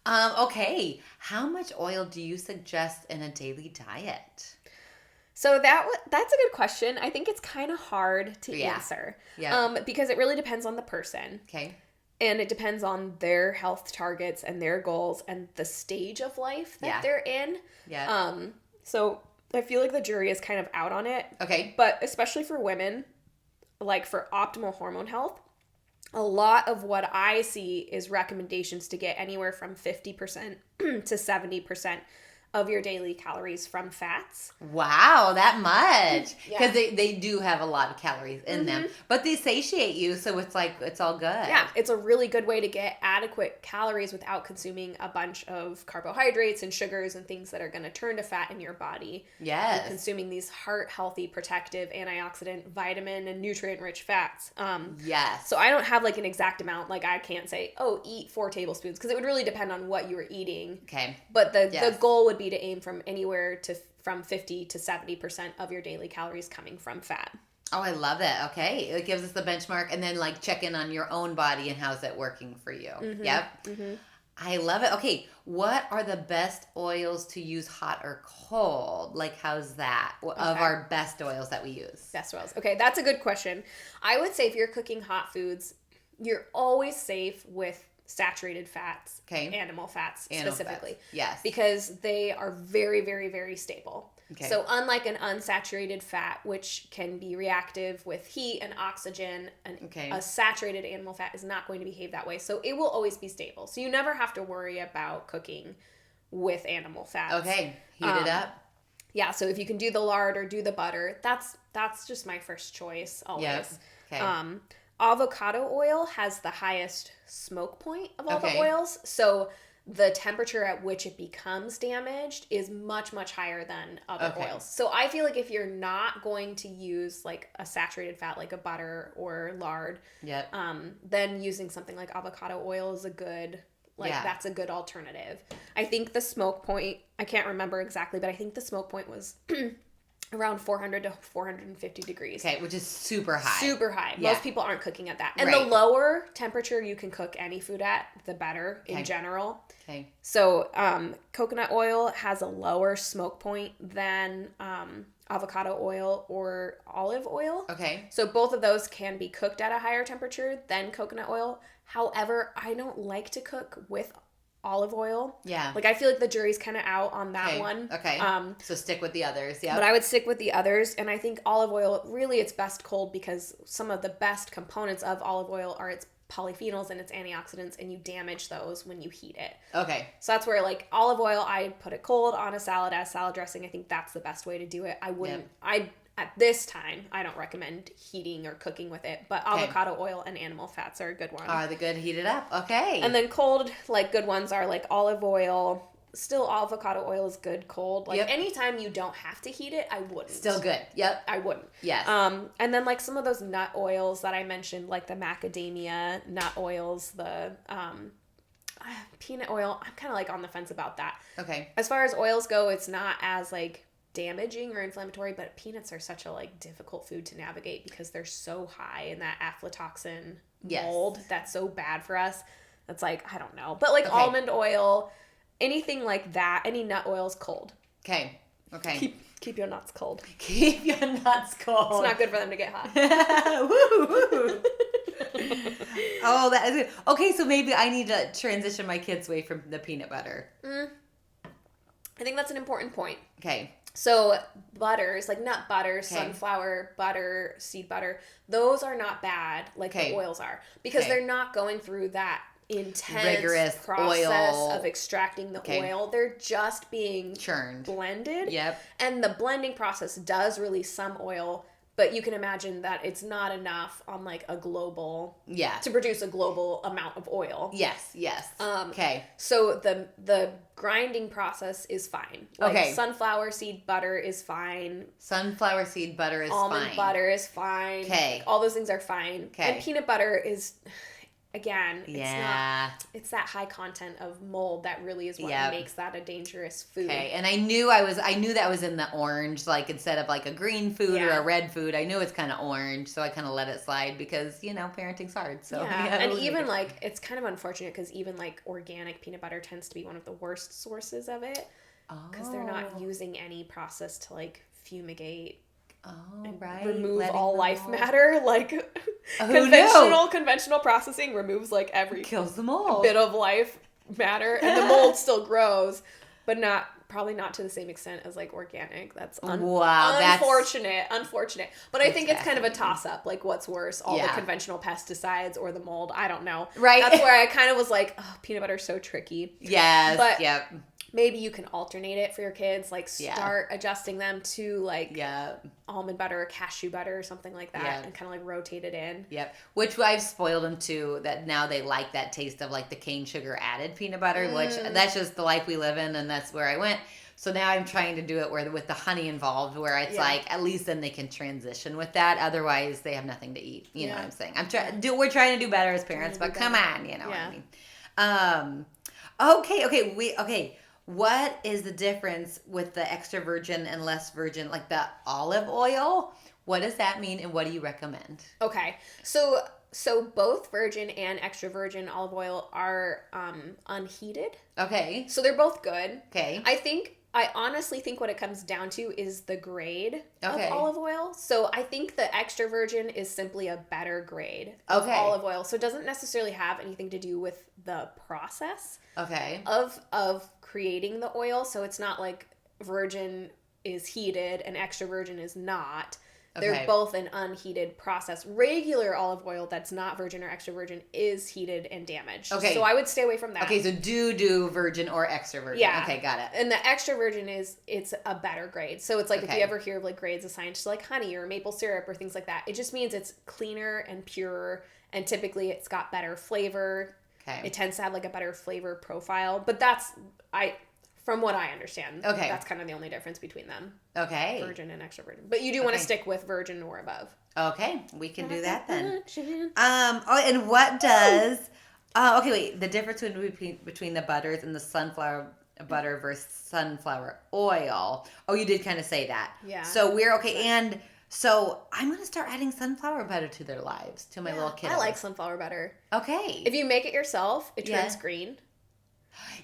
Okay. How much oil do you suggest in a daily diet? So that's a good question. I think it's kind of hard to answer. Yeah. Because it really depends on the person. Okay. And it depends on their health targets and their goals and the stage of life that they're in. Yeah. So I feel like the jury is kind of out on it. Okay. But especially for women, like, for optimal hormone health, a lot of what I see is recommendations to get anywhere from 50% to 70% of your daily calories from fats. Wow, that much. Because they do have a lot of calories in them. But they satiate you, so it's like, it's all good. Yeah, it's a really good way to get adequate calories without consuming a bunch of carbohydrates and sugars and things that are going to turn to fat in your body. Yes. You're consuming these heart-healthy, protective, antioxidant, vitamin, and nutrient-rich fats. Yes. So I don't have, like, an exact amount. Like, I can't say, oh, eat 4 tablespoons, because it would really depend on what you were eating. Okay. But the goal would be to aim from anywhere from 50 to 70% of your daily calories coming from fat. Oh, I love it. Okay. It gives us the benchmark, and then, like, check in on your own body and how's it working for you. Yep. I love it. Okay. What are the best oils to use, hot or cold? Like, how's that of our best oils that we use? Best oils. Okay, that's a good question. I would say if you're cooking hot foods, you're always safe with saturated fats, okay, animal fats specifically. Fats. Yes. Because they are very, very, very stable. Okay. So unlike an unsaturated fat, which can be reactive with heat and oxygen, a saturated animal fat is not going to behave that way. So it will always be stable. So you never have to worry about cooking with animal fats. Okay. Heat it up. Yeah, so if you can do the lard or do the butter, that's just my first choice always. Yep. Okay. Avocado oil has the highest smoke point of all the oils. So the temperature at which it becomes damaged is much, much higher than other oils. So I feel like if you're not going to use like a saturated fat like a butter or lard, then using something like avocado oil is a good, that's a good alternative. I think the smoke point, I can't remember exactly, but I think the smoke point was around 400 to 450 degrees. Okay, which is super high. Super high. Yeah. Most people aren't cooking at that. And the lower temperature you can cook any food at, the better in general. Okay. So coconut oil has a lower smoke point than avocado oil or olive oil. Okay. So both of those can be cooked at a higher temperature than coconut oil. However, I don't like to cook with olive oil. Yeah. Like I feel like the jury's kind of out on that one. Okay. So stick with the others. Yeah. But I would stick with the others. And I think olive oil, really it's best cold because some of the best components of olive oil are its polyphenols and its antioxidants, and you damage those when you heat it. Okay. So that's where like olive oil, I put it cold on a salad as salad dressing. I think that's the best way to do it. I wouldn't, at this time, I don't recommend heating or cooking with it, but avocado oil and animal fats are a good one. Are the good heated up? Okay. And then cold, like good ones are like olive oil. Still, avocado oil is good cold. Like anytime you don't have to heat it, I wouldn't. Still good. Yep. I wouldn't. Yes. And then like some of those nut oils that I mentioned, like the macadamia nut oils, the peanut oil. I'm kind of like on the fence about that. Okay. As far as oils go, it's not as like damaging or inflammatory, but peanuts are such a like difficult food to navigate because they're so high in that aflatoxin mold that's so bad for us. That's like, I don't know. But like almond oil, anything like that, any nut oils cold. Okay. Keep your nuts cold. Keep your nuts cold. It's not good for them to get hot. Woo! Oh, that is good. Okay, so maybe I need to transition my kids away from the peanut butter. I think that's an important point. Okay. So butters, like nut butter, sunflower butter, seed butter, those are not bad like the oils are because they're not going through that intense rigorous process oil of extracting the oil. They're just being churned, blended. Yep. And the blending process does release some oil, but you can imagine that it's not enough on like a global to produce a global amount of oil. Yes. Okay. So the grinding process is fine. Like sunflower seed butter is fine. Sunflower seed butter is Almond fine. butter is fine. Okay. All those things are fine. Okay. And peanut butter is, again, it's that high content of mold that really is what makes that a dangerous food. Okay. And I knew that was in the orange, like instead of like a green food or a red food. I knew it's kind of orange, so I kind of let it slide because, parenting's hard. So and even like it's kind of unfortunate because even like organic peanut butter tends to be one of the worst sources of it because they're not using any process to like fumigate. Remove all life matter. Like conventional processing removes like every kills the mold bit of life matter, and the mold still grows, but probably not to the same extent as like organic. That's unfortunate. But I think it's kind of a toss up. Like what's worse, all the conventional pesticides or the mold? I don't know. Right. That's where I kind of was like, oh, peanut butter is so tricky. Yes. But maybe you can alternate it for your kids, like start adjusting them to like almond butter or cashew butter or something like that and kind of like rotate it in. Yep. Which I've spoiled them to that now they like that taste of like the cane sugar added peanut butter, which that's just the life we live in and that's where I went. So now I'm trying to do it with the honey involved where it's like at least then they can transition with that. Otherwise they have nothing to eat. You know what I'm saying? We're trying to do better as parents, but come on, you know what I mean? Okay. What is the difference with the extra virgin and less virgin, like the olive oil? What does that mean and what do you recommend? Okay. So both virgin and extra virgin olive oil are unheated. Okay. So they're both good. Okay. I think I honestly think what it comes down to is the grade of olive oil. So I think the extra virgin is simply a better grade of olive oil. So it doesn't necessarily have anything to do with the process of creating the oil. So it's not like virgin is heated and extra virgin is not. They're both an unheated process. Regular olive oil that's not virgin or extra virgin is heated and damaged. Okay. So I would stay away from that. Okay, so do virgin or extra virgin. Yeah. Okay, got it. And the extra virgin it's a better grade. So it's like if you ever hear of like grades assigned to like honey or maple syrup or things like that, it just means it's cleaner and purer, and typically it's got better flavor. Okay. It tends to have like a better flavor profile. But from what I understand, that's kind of the only difference between them. Okay. Virgin and extra virgin. But you do want to stick with virgin or above. Okay. We can do that then. And what does... the difference between the butters and the sunflower butter versus sunflower oil. Oh, you did kind of say that. Yeah. So we're okay. And so I'm going to start adding sunflower butter to their lives, to my little kiddos. I like sunflower butter. Okay. If you make it yourself, it turns green.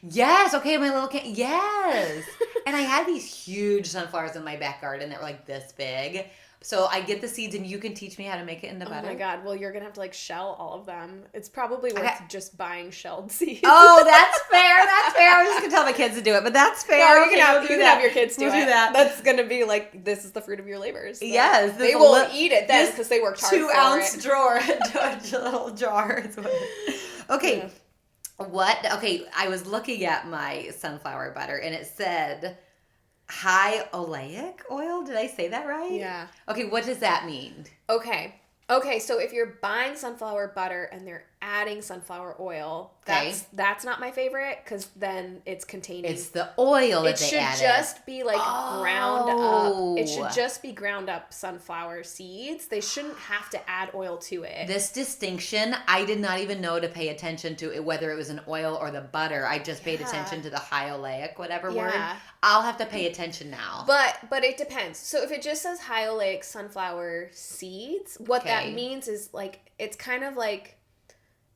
Yes. Okay. My little kid. Yes. And I had these huge sunflowers in my back garden that were like this big. So I get the seeds and you can teach me how to make it into butter. Oh my God. Well, you're going to have to like shell all of them. It's probably worth just buying shelled seeds. Oh, that's fair. That's fair. I was just going to tell my kids to do it, but that's fair. No, you can have your kids do that. That's going to be like, this is the fruit of your labors. So yes. They will eat it then because they worked hard for it. 2-ounce drawer into a little jar. Okay. Yeah. I was looking at my sunflower butter and it said high oleic oil. Did I say that right? Yeah. Okay, what does that mean? Okay, so if you're buying sunflower butter and they're adding sunflower oil, that's not my favorite because then it's containing... It's the oil that they added. It should just be like ground up. It should just be ground up sunflower seeds. They shouldn't have to add oil to it. This distinction, I did not even know to pay attention to it, whether it was an oil or the butter. I just paid attention to the high oleic, whatever word. I'll have to pay attention now. But it depends. So if it just says high oleic sunflower seeds, what that means is like it's kind of like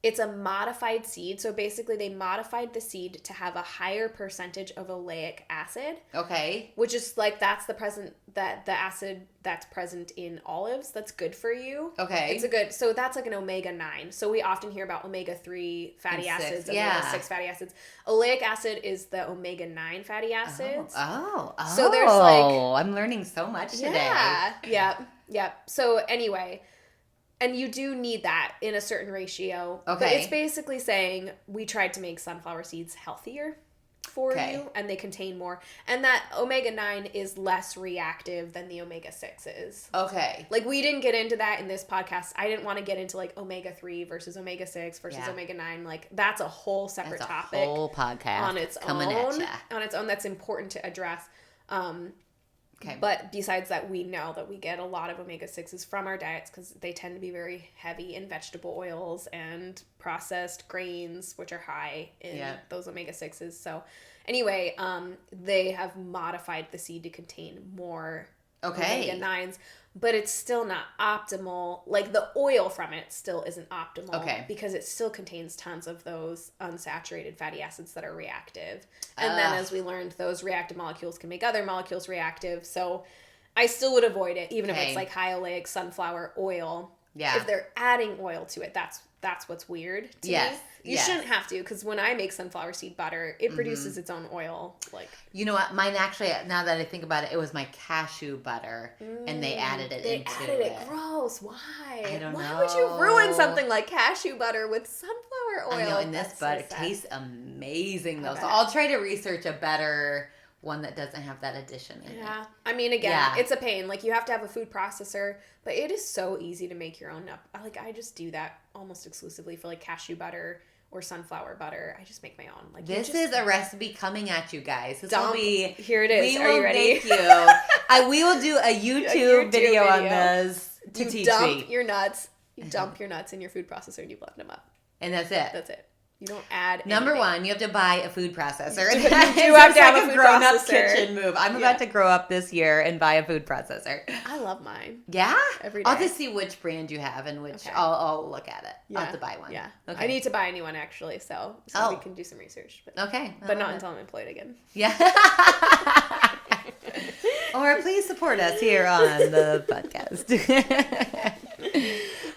it's a modified seed. So basically they modified the seed to have a higher percentage of oleic acid. Okay. Which is like that's the acid that's present in olives that's good for you. Okay. So that's like an omega-9. So we often hear about omega-3 fatty acids, omega-6 fatty acids. Oleic acid is the omega-9 fatty acids. Oh. So there's like I'm learning so much today. Yeah. So anyway, and you do need that in a certain ratio. Okay. But it's basically saying we tried to make sunflower seeds healthier for you, and they contain more. And that omega-9 is less reactive than the omega-6 is. Okay. Like, we didn't get into that in this podcast. I didn't want to get into, like, omega-3 versus omega-6 versus omega-9. Like, that's a whole separate topic. That's a whole podcast on its coming at ya. On its own, that's important to address. Okay. But besides that, we know that we get a lot of omega-6s from our diets because they tend to be very heavy in vegetable oils and processed grains, which are high in those omega-6s. So anyway, they have modified the seed to contain more omega-9s, but it's still not optimal. Like the oil from it still isn't optimal because it still contains tons of those unsaturated fatty acids that are reactive. And then as we learned, those reactive molecules can make other molecules reactive. So I still would avoid it, even if it's like high oleic sunflower oil. Yeah. If they're adding oil to it, that's what's weird to me. You shouldn't have to, because when I make sunflower seed butter, it produces its own oil. Like, you know what? Mine actually, now that I think about it, it was my cashew butter, and they added it into it. They added it. Gross. Why? I don't know. Why would you ruin something like cashew butter with sunflower oil? I know, and this butter tastes amazing, though. So I'll try to research a better one that doesn't have that addition in it. Yeah. I mean, again, it's a pain. Like, you have to have a food processor, but it is so easy to make your own. Like, I just do that almost exclusively for, like, cashew butter or sunflower butter. I just make my own. Like, this is a recipe coming at you guys. This will be... Here it is. Are you ready? Thank you. We will do a YouTube video on this to teach me. You dump your nuts in your food processor and you blend them up. And that's it? That's it. You don't add Number anything. one, you have to buy a food processor. You do have to have a food grown-up processor. kitchen move. I'm about to grow up this year and buy a food processor. I love mine. Yeah? Every day. I'll just see which brand you have and which I'll look at it. Yeah. I'll have to buy one. Yeah. Okay. I need to buy a new one actually, so we can do some research. But, okay. But not until I'm employed again. Yeah. Or please support us here on the podcast.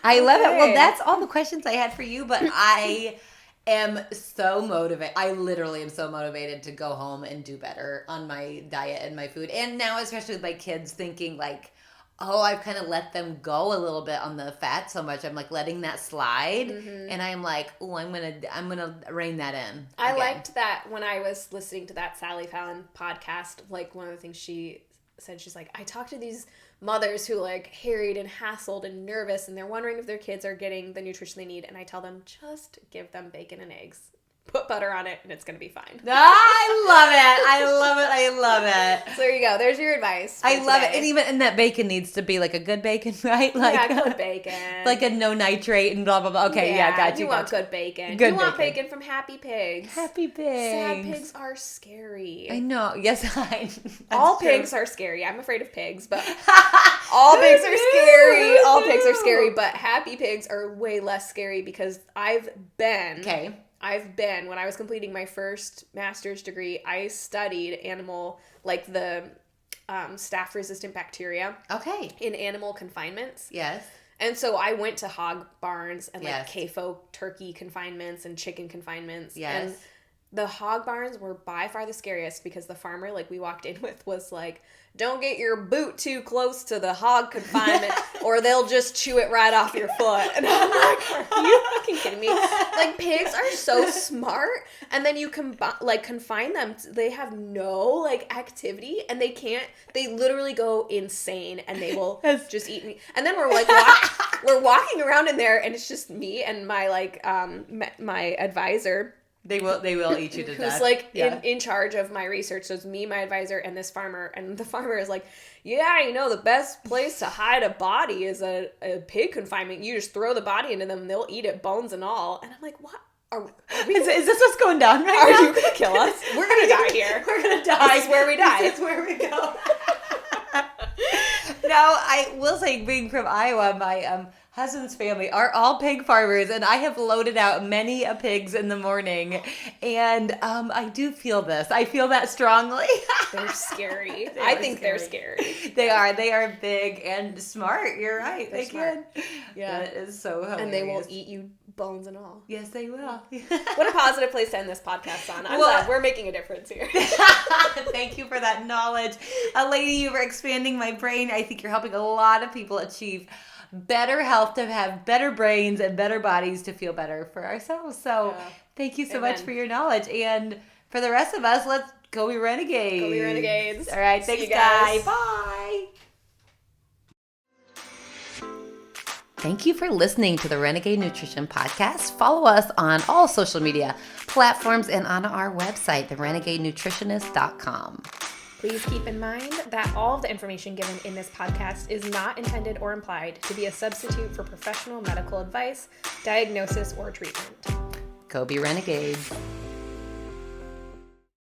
I love it. Well, that's all the questions I had for you, but I am so motivated. I literally am so motivated to go home and do better on my diet and my food. And now, especially with my kids, thinking like, oh, I've kind of let them go a little bit on the fat so much. I'm like letting that slide, and I'm like, oh, I'm gonna rein that in. I liked that when I was listening to that Sally Fallon podcast. Like one of the things she said, she's like, I talk to these mothers who like harried and hassled and nervous, and they're wondering if their kids are getting the nutrition they need, and I tell them, just give them bacon and eggs, put butter on it, and it's gonna be fine. I love it. I love it. So there you go. There's your advice. I love it. And that bacon needs to be like a good bacon, right? Like good bacon. Like a no nitrate and blah blah blah. Okay, gotcha. You want good bacon. Good you want bacon from Happy Pigs. Happy Pigs. Sad pigs are scary. I know. Yes, all pigs are scary. I'm afraid of pigs, but all pigs are scary. All pigs are scary, but happy pigs are way less scary because I've been, when I was completing my first master's degree, I studied animal, like the staph-resistant bacteria. Okay. In animal confinements. Yes. And so I went to hog barns and like Yes. CAFO turkey confinements and chicken confinements. Yes. And the hog barns were by far the scariest because the farmer like we walked in with was like, don't get your boot too close to the hog confinement or they'll just chew it right off your foot. And I'm like, are you fucking kidding me? Like pigs are so smart, and then you confine them. They have no like activity, and they literally go insane, and they will just eat me. And then we're like, we're walking around in there, and it's just me and my like my advisor. They will eat you to death. Who's like in charge of my research. So it's me, my advisor, and this farmer. And the farmer is like, yeah, the best place to hide a body is a pig confinement. You just throw the body into them, they'll eat it, bones and all. And I'm like, what? Is this what's going down right now? Are you going to kill us? We're going to die here. We're going to die. This is where we die. This is where we go. Now, I will say, being from Iowa, my husband's family are all pig farmers, and I have loaded out many a pigs in the morning, and I do feel this. I feel that strongly. They're scary. I think they're scary. They are big and smart. You're right. They're smart. Yeah. That is so hilarious. And they will eat you bones and all. Yes, they will. What a positive place to end this podcast on. I'm glad we're making a difference here. Thank you for that knowledge. Lady, you were expanding my brain. I think you're helping a lot of people achieve better health, to have better brains and better bodies, to feel better for ourselves. So thank you so much for your knowledge. And for the rest of us, let's go be renegades. Go be renegades. All right. Thanks, guys. Bye. Thank you for listening to the Renegade Nutrition Podcast. Follow us on all social media platforms and on our website, therenegadenutritionist.com. Please keep in mind that all of the information given in this podcast is not intended or implied to be a substitute for professional medical advice, diagnosis, or treatment. Go be renegades.